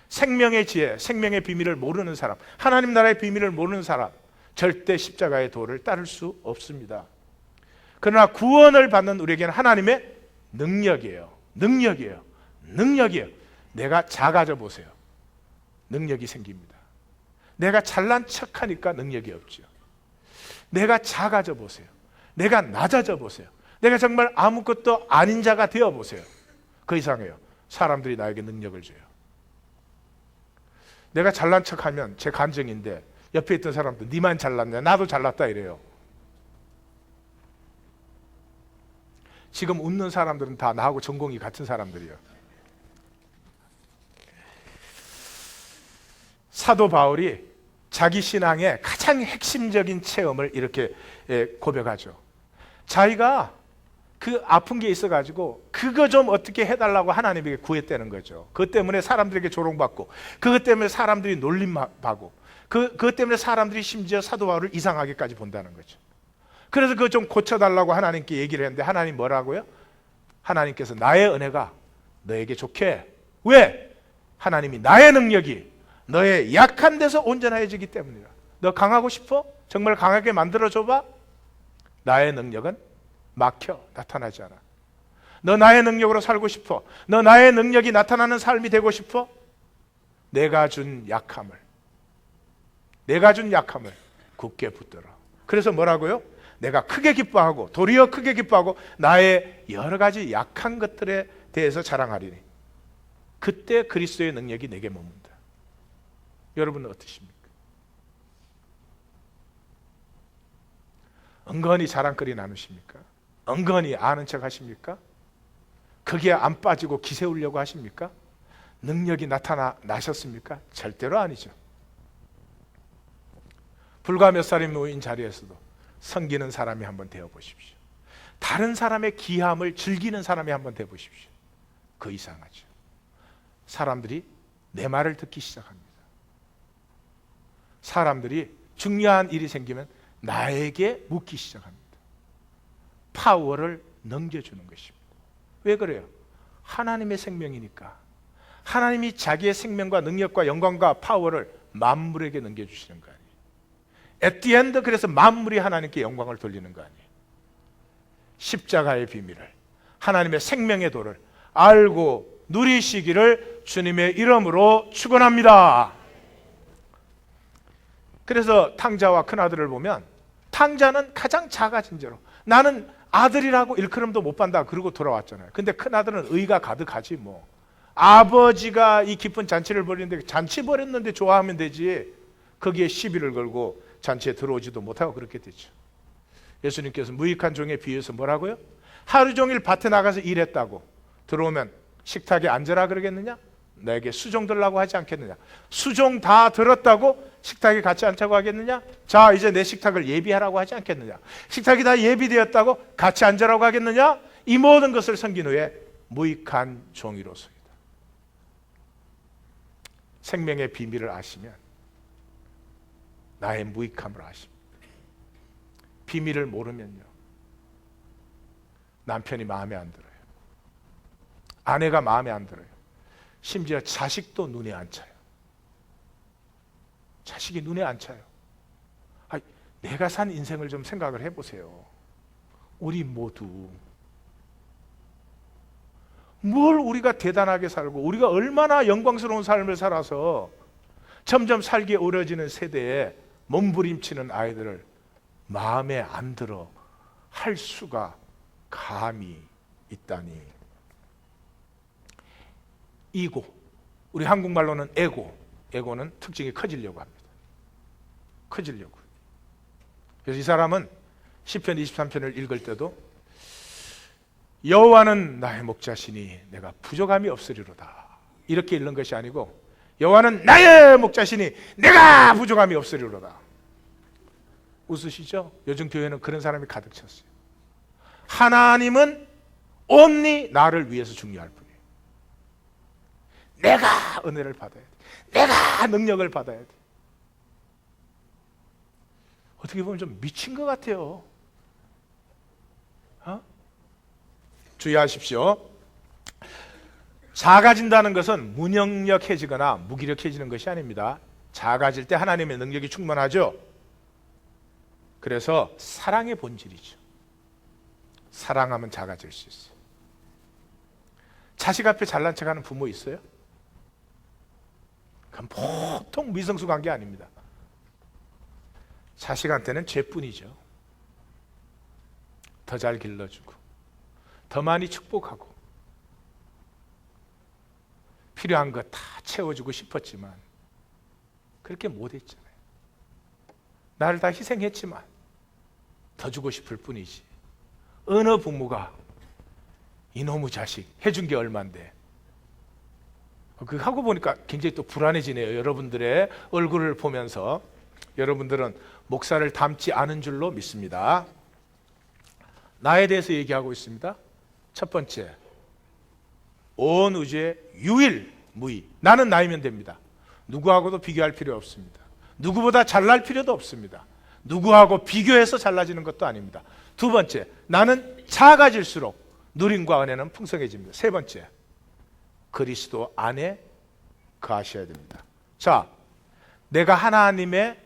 생명의 지혜, 생명의 비밀을 모르는 사람, 하나님 나라의 비밀을 모르는 사람, 절대 십자가의 도를 따를 수 없습니다. 그러나 구원을 받는 우리에게는 하나님의 능력이에요. 능력이에요. 내가 작아져 보세요. 능력이 생깁니다. 내가 잘난 척하니까 능력이 없죠. 내가 작아져 보세요. 내가 낮아져 보세요. 내가 정말 아무것도 아닌 자가 되어 보세요. 그 이상해요. 사람들이 나에게 능력을 줘요. 내가 잘난 척하면 제 감정인데 옆에 있던 사람도 니만 잘났냐, 나도 잘났다 이래요. 지금 웃는 사람들은 다 나하고 전공이 같은 사람들이에요. 사도 바울이 자기 신앙의 가장 핵심적인 체험을 이렇게 고백하죠. 자기가 그 아픈 게 있어가지고 그거 좀 어떻게 해달라고 하나님에게 구했다는 거죠. 그것 때문에 사람들에게 조롱받고, 그것 때문에 사람들이 놀림받고, 그것 때문에 사람들이 심지어 사도 바울을 이상하게까지 본다는 거죠. 그래서 그거 좀 고쳐달라고 하나님께 얘기를 했는데, 하나님 뭐라고요? 하나님께서 나의 은혜가 너에게 좋게. 왜? 하나님이 나의 능력이 너의 약한 데서 온전해지기 때문이라. 너 강하고 싶어? 정말 강하게 만들어줘봐? 나의 능력은 막혀 나타나지 않아. 너 나의 능력으로 살고 싶어? 너 나의 능력이 나타나는 삶이 되고 싶어? 내가 준 약함을 굳게 붙들어. 그래서 뭐라고요? 내가 크게 기뻐하고, 도리어 크게 기뻐하고 나의 여러 가지 약한 것들에 대해서 자랑하리니 그때 그리스도의 능력이 내게 머문다. 여러분은 어떠십니까? 은근히 자랑거리 나누십니까? 은근히 아는 척 하십니까? 거기에 안 빠지고 기세우려고 하십니까? 능력이 나셨습니까? 절대로 아니죠. 불과 몇 살이 모인 자리에서도 섬기는 사람이 한번 되어 보십시오. 다른 사람의 귀함을 즐기는 사람이 한번 되어 보십시오. 그 이상하죠. 사람들이 내 말을 듣기 시작합니다. 사람들이 중요한 일이 생기면 나에게 묻기 시작합니다. 파워를 넘겨주는 것입니다. 왜 그래요? 하나님의 생명이니까. 하나님이 자기의 생명과 능력과 영광과 파워를 만물에게 넘겨주시는 거 아니에요. at the end, 그래서 만물이 하나님께 영광을 돌리는 거 아니에요. 십자가의 비밀을, 하나님의 생명의 도를 알고 누리시기를 주님의 이름으로 축원합니다. 그래서 탕자와 큰아들을 보면 탕자는 가장 작아진 죄로 나는 아들이라고 일컬음도 못 받는다 그러고 돌아왔잖아요. 근데 큰아들은 의가 가득하지 뭐. 아버지가 이 기쁜 잔치를 벌이는데 잔치 벌였는데 좋아하면 되지, 거기에 시비를 걸고 잔치에 들어오지도 못하고 그렇게 되죠. 예수님께서 무익한 종에 비유해서 뭐라고요? 하루 종일 밭에 나가서 일했다고 들어오면 식탁에 앉으라 그러겠느냐? 내게 수종 들라고 하지 않겠느냐? 수종 다 들었다고 식탁에 같이 앉자고 하겠느냐? 자, 이제 내 식탁을 예비하라고 하지 않겠느냐? 식탁이 다 예비되었다고 같이 앉으라고 하겠느냐? 이 모든 것을 섬긴 후에 무익한 종이로소이다. 생명의 비밀을 아시면 나의 무익함을 아십니다. 비밀을 모르면요, 남편이 마음에 안 들어요. 아내가 마음에 안 들어요. 심지어 자식도 눈에 안 차요. 자식이 눈에 안 차요. 아니, 내가 산 인생을 좀 생각을 해보세요. 우리 모두 뭘 우리가 대단하게 살고 우리가 얼마나 영광스러운 삶을 살아서 점점 살기 어려워지는 세대에 몸부림치는 아이들을 마음에 안 들어 할 수가 감히 있다니. 이고, 우리 한국말로는 에고, 에고는 특징이 커지려고 합니다. 커지려고. 그래서 이 사람은 시편 23편을 읽을 때도 여호와는 나의 목자시니 내가 부족함이 없으리로다 이렇게 읽는 것이 아니고 여호와는 나의 목자시니 내가 부족함이 없으리로다. 웃으시죠? 요즘 교회는 그런 사람이 가득 찼어요. 하나님은 온리 나를 위해서 중요할 뿐이에요. 내가 은혜를 받아야 돼. 내가 능력을 받아야 돼. 어떻게 보면 좀 미친 것 같아요. 주의하십시오. 작아진다는 것은 무능력해지거나 무기력해지는 것이 아닙니다. 작아질 때 하나님의 능력이 충만하죠. 그래서 사랑의 본질이죠. 사랑하면 작아질 수 있어요. 자식 앞에 잘난 척하는 부모 있어요? 그건 보통 미성숙한 게 아닙니다. 자식한테는 죄뿐이죠. 더 잘 길러주고 더 많이 축복하고 필요한 거 다 채워주고 싶었지만 그렇게 못했잖아요. 나를 다 희생했지만 더 주고 싶을 뿐이지. 어느 부모가 이놈의 자식 해준 게 얼만데. 그 하고 보니까 굉장히 또 불안해지네요. 여러분들의 얼굴을 보면서. 여러분들은 목사를 닮지 않은 줄로 믿습니다. 나에 대해서 얘기하고 있습니다. 첫 번째, 온 우주의 유일무이. 나는 나이면 됩니다. 누구하고도 비교할 필요 없습니다. 누구보다 잘날 필요도 없습니다. 누구하고 비교해서 잘나지는 것도 아닙니다. 두 번째, 나는 작아질수록 누림과 은혜는 풍성해집니다. 세 번째, 그리스도 안에 거하셔야 됩니다. 자, 내가 하나님의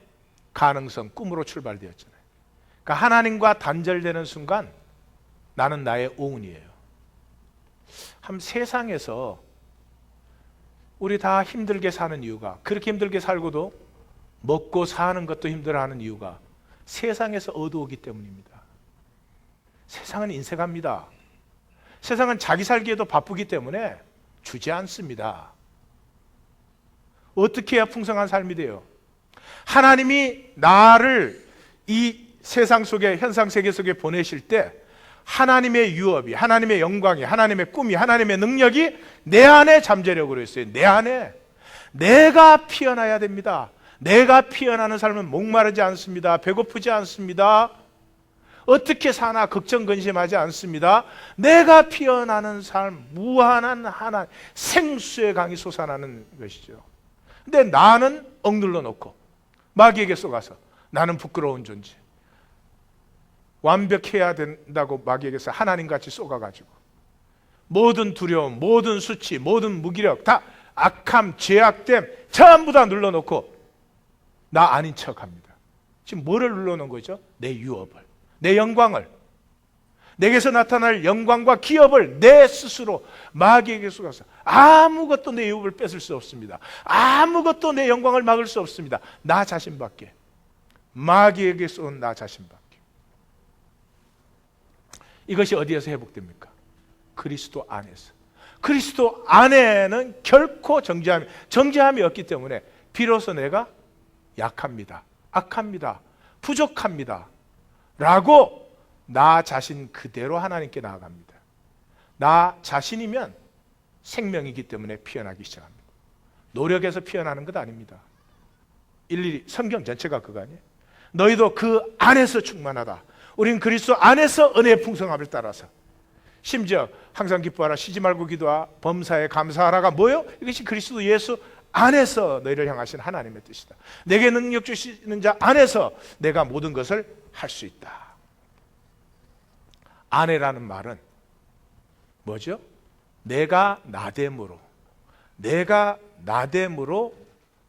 가능성, 꿈으로 출발되었잖아요. 그러니까 하나님과 단절되는 순간 나는 나의 오은이에요. 한 세상에서 우리 다 힘들게 사는 이유가, 그렇게 힘들게 살고도 먹고 사는 것도 힘들어하는 이유가 세상에서 얻어오기 때문입니다. 세상은 인색합니다. 세상은 자기 살기에도 바쁘기 때문에 주지 않습니다. 어떻게 해야 풍성한 삶이 돼요? 하나님이 나를 이 세상 속에, 현상 세계 속에 보내실 때 하나님의 유업이, 하나님의 영광이, 하나님의 꿈이, 하나님의 능력이 내 안에 잠재력으로 그랬어요. 내 안에. 내가 피어나야 됩니다. 내가 피어나는 삶은 목마르지 않습니다. 배고프지 않습니다. 어떻게 사나 걱정 근심하지 않습니다. 내가 피어나는 삶, 무한한 하나, 생수의 강이 솟아나는 것이죠. 근데 나는 억눌러 놓고 마귀에게 쏘가서 나는 부끄러운 존재, 완벽해야 된다고 마귀에게서 하나님같이 쏘가가지고 모든 두려움, 모든 수치, 모든 무기력, 다 악함, 죄악됨 전부 다 눌러놓고 나 아닌 척합니다. 지금 뭐를 눌러놓은 거죠? 내 유업을, 내 영광을, 내게서 나타날 영광과 기업을 내 스스로 마귀에게 쏘아서 아무것도 내 유업을 뺏을 수 없습니다. 아무것도 내 영광을 막을 수 없습니다. 나 자신밖에. 마귀에게 쏜 나 자신밖에. 이것이 어디에서 회복됩니까? 그리스도 안에서. 그리스도 안에는 결코 정죄함이 없기 때문에 비로소 내가 약합니다, 악합니다, 부족합니다 라고 나 자신 그대로 하나님께 나아갑니다. 나 자신이면 생명이기 때문에 피어나기 시작합니다. 노력해서 피어나는 것 아닙니다. 일일이 성경 전체가 그거 아니에요? 너희도 그 안에서 충만하다. 우리는 그리스도 안에서 은혜의 풍성함을 따라서. 심지어 항상 기뻐하라, 쉬지 말고 기도하라, 범사에 감사하라가 뭐요? 이것이 그리스도 예수 안에서 너희를 향하신 하나님의 뜻이다. 내게 능력 주시는 자 안에서 내가 모든 것을 할 수 있다. 안에라는 말은 뭐죠? 내가 나됨으로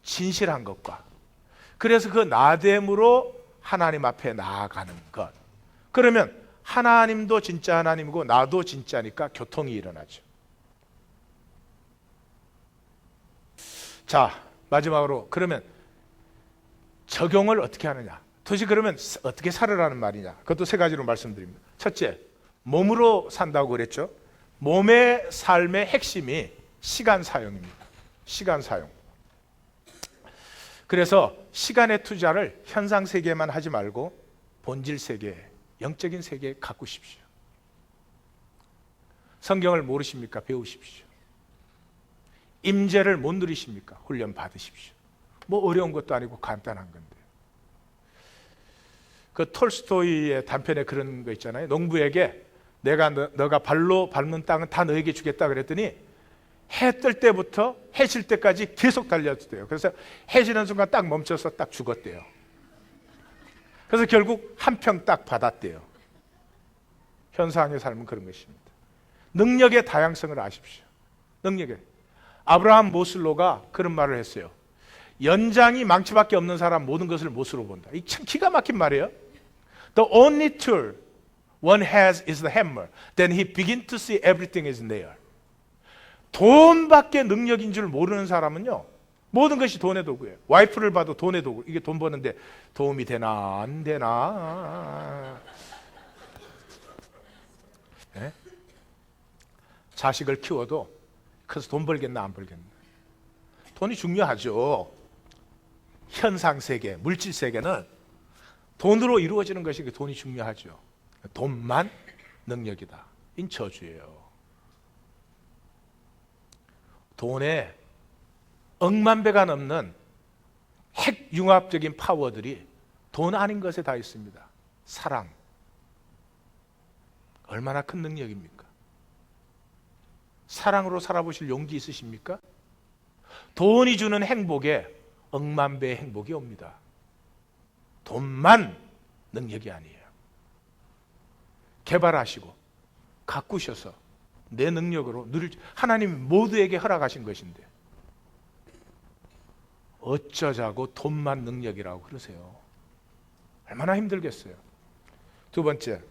진실한 것과, 그래서 그 나됨으로 하나님 앞에 나아가는 것. 그러면 하나님도 진짜 하나님이고 나도 진짜니까 교통이 일어나죠. 자, 마지막으로 그러면 적용을 어떻게 하느냐? 도대체 그러면 어떻게 살으라는 말이냐? 그것도 세 가지로 말씀드립니다. 첫째, 몸으로 산다고 그랬죠. 몸의 삶의 핵심이 시간 사용입니다. 시간 사용. 그래서 시간의 투자를 현상 세계만 하지 말고 본질 세계, 영적인 세계에 가꾸십시오. 성경을 모르십니까? 배우십시오. 임재를 못 누리십니까? 훈련 받으십시오. 뭐 어려운 것도 아니고 간단한 건데. 그 톨스토이의 단편에 그런 거 있잖아요. 농부에게 너가 발로 밟는 땅은 다 너에게 주겠다 그랬더니 해 뜰 때부터 해 질 때까지 계속 달렸대요. 그래서 해 지는 순간 딱 멈춰서 딱 죽었대요. 그래서 결국 한 평 딱 받았대요. 현상의 삶은 그런 것입니다. 능력의 다양성을 아십시오. 능력의. 아브라함 모슬로가 그런 말을 했어요. 연장이 망치밖에 없는 사람 모든 것을 못으로 본다. 이 참 기가 막힌 말이에요. The only tool one has is the hammer. Then he begins to see everything is there. 돈밖에 능력인 줄 모르는 사람은요, 모든 것이 돈의 도구예요. 와이프를 봐도 돈의 도구. 이게 돈 버는데 도움이 되나 안 되나. 네? 자식을 키워도 커서 돈 벌겠나 안 벌겠나. 돈이 중요하죠. 현상 세계, 물질 세계는 돈으로 이루어지는 것이 돈이 중요하죠. 돈만 능력이다. 인 저주예요. 돈에 억만 배가 넘는 핵융합적인 파워들이 돈 아닌 것에 다 있습니다. 사랑. 얼마나 큰 능력입니까? 사랑으로 살아보실 용기 있으십니까? 돈이 주는 행복에 억만 배의 행복이 옵니다. 돈만 능력이 아니에요. 개발하시고 가꾸셔서 내 능력으로 누릴, 하나님이 모두에게 허락하신 것인데 어쩌자고 돈만 능력이라고 그러세요. 얼마나 힘들겠어요. 두 번째,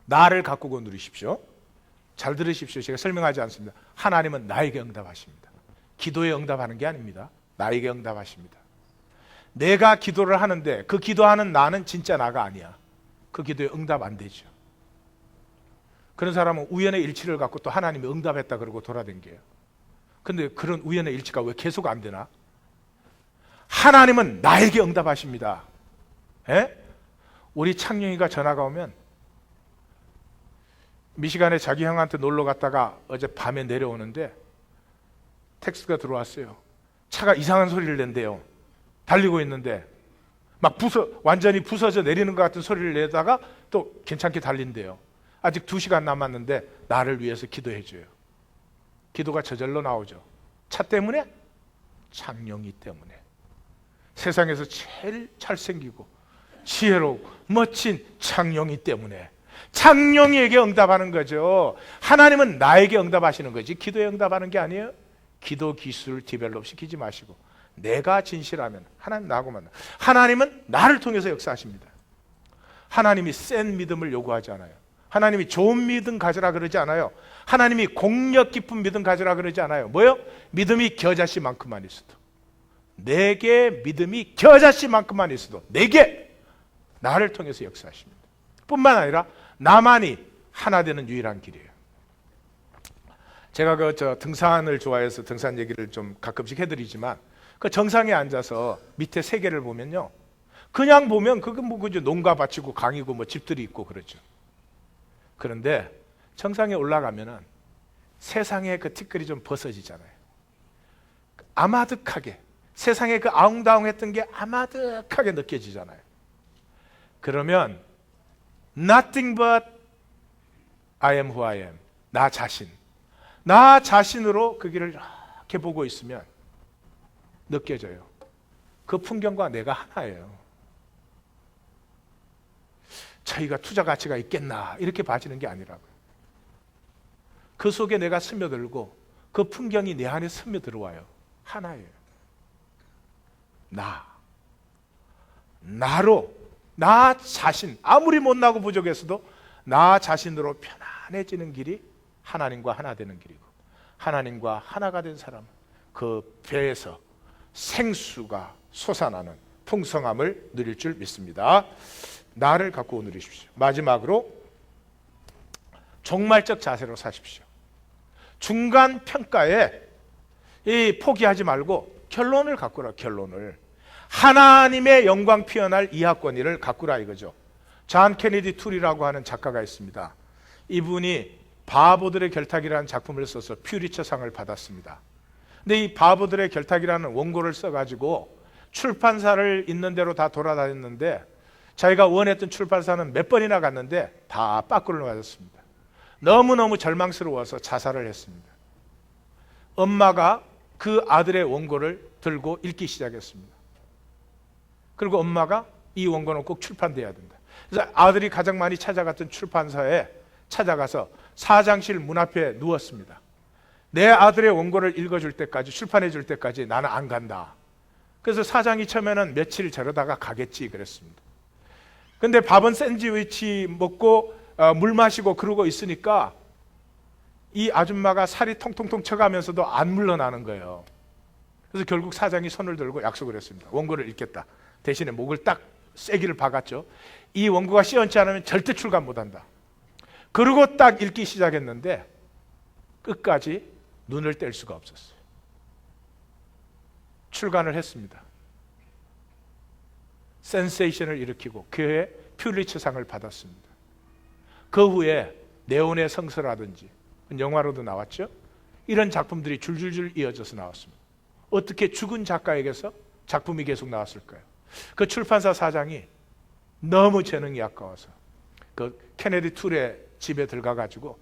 나를 가꾸고 누리십시오. 잘 들으십시오. 제가 설명하지 않습니다. 하나님은 나에게 응답하십니다. 기도에 응답하는 게 아닙니다. 나에게 응답하십니다. 내가 기도를 하는데 그 기도하는 나는 진짜 나가 아니야. 그 기도에 응답 안 되죠. 그런 사람은 우연의 일치를 갖고 또 하나님이 응답했다 그러고 돌아댕겨요. 근데 그런 우연의 일치가 왜 계속 안 되나? 하나님은 나에게 응답하십니다. 에? 우리 창룡이가 전화가 오면 미시간에 자기 형한테 놀러 갔다가 어제 밤에 내려오는데 텍스트가 들어왔어요. 차가 이상한 소리를 낸대요. 달리고 있는데 막 완전히 부서져 내리는 것 같은 소리를 내다가 또 괜찮게 달린대요. 아직 2시간 남았는데 나를 위해서 기도해줘요. 기도가 저절로 나오죠. 차 때문에? 창룡이 때문에. 세상에서 제일 잘생기고 지혜롭고 멋진 창룡이 때문에. 창룡이에게 응답하는 거죠. 하나님은 나에게 응답하시는 거지 기도에 응답하는 게 아니에요. 기도 기술을 디벨롭 시키지 마시고 내가 진실하면 하나님 나하고 만나. 하나님은 나를 통해서 역사하십니다. 하나님이 센 믿음을 요구하지 않아요. 하나님이 좋은 믿음 가지라 그러지 않아요. 하나님이 공력 깊은 믿음 가지라 그러지 않아요. 뭐요? 믿음이 겨자씨만큼만 있어도, 내게 믿음이 겨자씨만큼만 있어도 내게 나를 통해서 역사하십니다. 뿐만 아니라 나만이 하나 되는 유일한 길이에요. 제가 등산을 좋아해서 등산 얘기를 좀 가끔씩 해드리지만, 그 정상에 앉아서 밑에 세계를 보면요, 그냥 보면 그거 뭐 그저 농가 밭이고 강이고 뭐 집들이 있고 그러죠. 그런데 정상에 올라가면은 세상의 그 티끌이 좀 벗어지잖아요. 아마득하게, 세상에 그 아웅다웅했던 게 아마득하게 느껴지잖아요. 그러면 nothing but I am who I am, 나 자신으로 그 길을 이렇게 보고 있으면 느껴져요. 그 풍경과 내가 하나예요. 저희가 투자 가치가 있겠나 이렇게 봐지는 게 아니라고요. 그 속에 내가 스며들고 그 풍경이 내 안에 스며들어와요. 하나예요. 나로, 나 자신, 아무리 못나고 부족했어도 나 자신으로 편안해지는 길이 하나님과 하나 되는 길이고, 하나님과 하나가 된 사람은 그 배에서 생수가 솟아나는 풍성함을 누릴 줄 믿습니다. 나를 갖고 누리십시오. 마지막으로 종말적 자세로 사십시오. 중간 평가에 포기하지 말고 결론을 갖고라. 결론을, 하나님의 영광 피어날 이하권위를 갖고라 이거죠. 존 케네디 툴이라고 하는 작가가 있습니다. 이분이 바보들의 결탁이라는 작품을 써서 퓰리처상을 받았습니다. 근데 이 바보들의 결탁이라는 원고를 써가지고 출판사를 있는 대로 다 돌아다녔는데, 자기가 원했던 출판사는 몇 번이나 갔는데 다 빠꾸를 맞았습니다. 너무너무 절망스러워서 자살을 했습니다. 엄마가 그 아들의 원고를 들고 읽기 시작했습니다. 그리고 엄마가 이 원고는 꼭 출판돼야 된다. 그래서 아들이 가장 많이 찾아갔던 출판사에 찾아가서 사장실 문 앞에 누웠습니다. 내 아들의 원고를 읽어줄 때까지, 출판해 줄 때까지 나는 안 간다. 그래서 사장이 처음에는 며칠 저러다가 가겠지 그랬습니다. 근데 밥은 샌드위치 먹고 물 마시고 그러고 있으니까 이 아줌마가 살이 통통통 쳐가면서도 안 물러나는 거예요. 그래서 결국 사장이 손을 들고 약속을 했습니다. 원고를 읽겠다. 대신에 목을 딱 세기를 박았죠. 이 원고가 시원치 않으면 절대 출간 못한다. 그러고 딱 읽기 시작했는데 끝까지 눈을 뗄 수가 없었어요. 출간을 했습니다. 센세이션을 일으키고 교회 퓰리처상을 받았습니다. 그 후에 네온의 성서라든지 영화로도 나왔죠. 이런 작품들이 줄줄줄 이어져서 나왔습니다. 어떻게 죽은 작가에게서 작품이 계속 나왔을까요? 그 출판사 사장이 너무 재능이 아까워서 그 케네디 툴의 집에 들어가가지고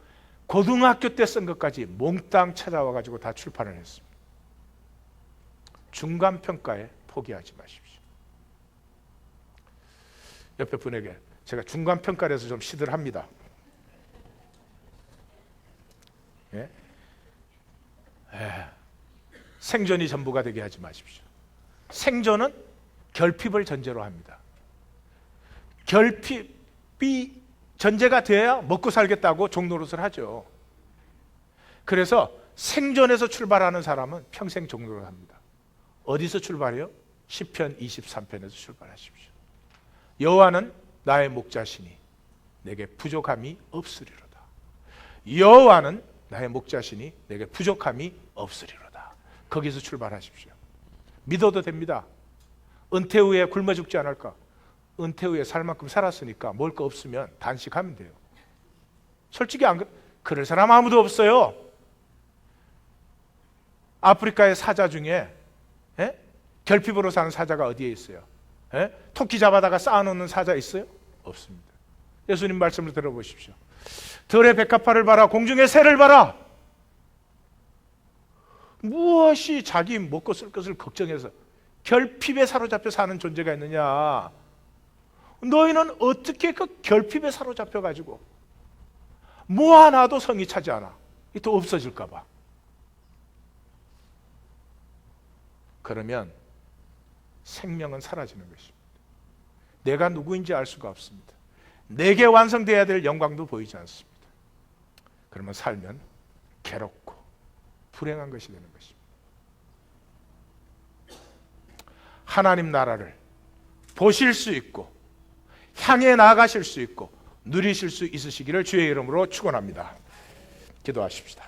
고등학교 때 쓴 것까지 몽땅 찾아와가지고 다 출판을 했습니다. 중간 평가에 포기하지 마십시오. 옆에 분에게 제가 중간 평가를 해서 좀 시들합니다. 예? 생존이 전부가 되게 하지 마십시오. 생존은 결핍을 전제로 합니다. 결핍이 전제가 돼야 먹고 살겠다고 종노릇을 하죠. 그래서 생존에서 출발하는 사람은 평생 종노릇을 합니다. 어디서 출발해요? 시편 23편에서 출발하십시오. 여호와는 나의 목자시니 내게 부족함이 없으리로다. 여호와는 나의 목자시니 내게 부족함이 없으리로다. 거기서 출발하십시오. 믿어도 됩니다. 은퇴 후에 굶어 죽지 않을까? 은퇴 후에 살 만큼 살았으니까 먹을 거 없으면 단식하면 돼요. 솔직히 안 그럴 사람 아무도 없어요. 아프리카의 사자 중에 결핍으로 사는 사자가 어디에 있어요? 토끼 잡아다가 쌓아놓는 사자 있어요? 없습니다. 예수님 말씀을 들어보십시오. 들의 백합화를 봐라, 공중의 새를 봐라. 무엇이 자기 먹고 쓸 것을 걱정해서 결핍에 사로잡혀 사는 존재가 있느냐? 너희는 어떻게 그 결핍에 사로잡혀 가지고 뭐 하나도 성이 차지 않아? 또 없어질까 봐. 그러면 생명은 사라지는 것입니다. 내가 누구인지 알 수가 없습니다. 내게 완성되어야 될 영광도 보이지 않습니다. 그러면 살면 괴롭고 불행한 것이 되는 것입니다. 하나님 나라를 보실 수 있고 향해 나아가실 수 있고 누리실 수 있으시기를 주의 이름으로 축원합니다. 기도하십시다.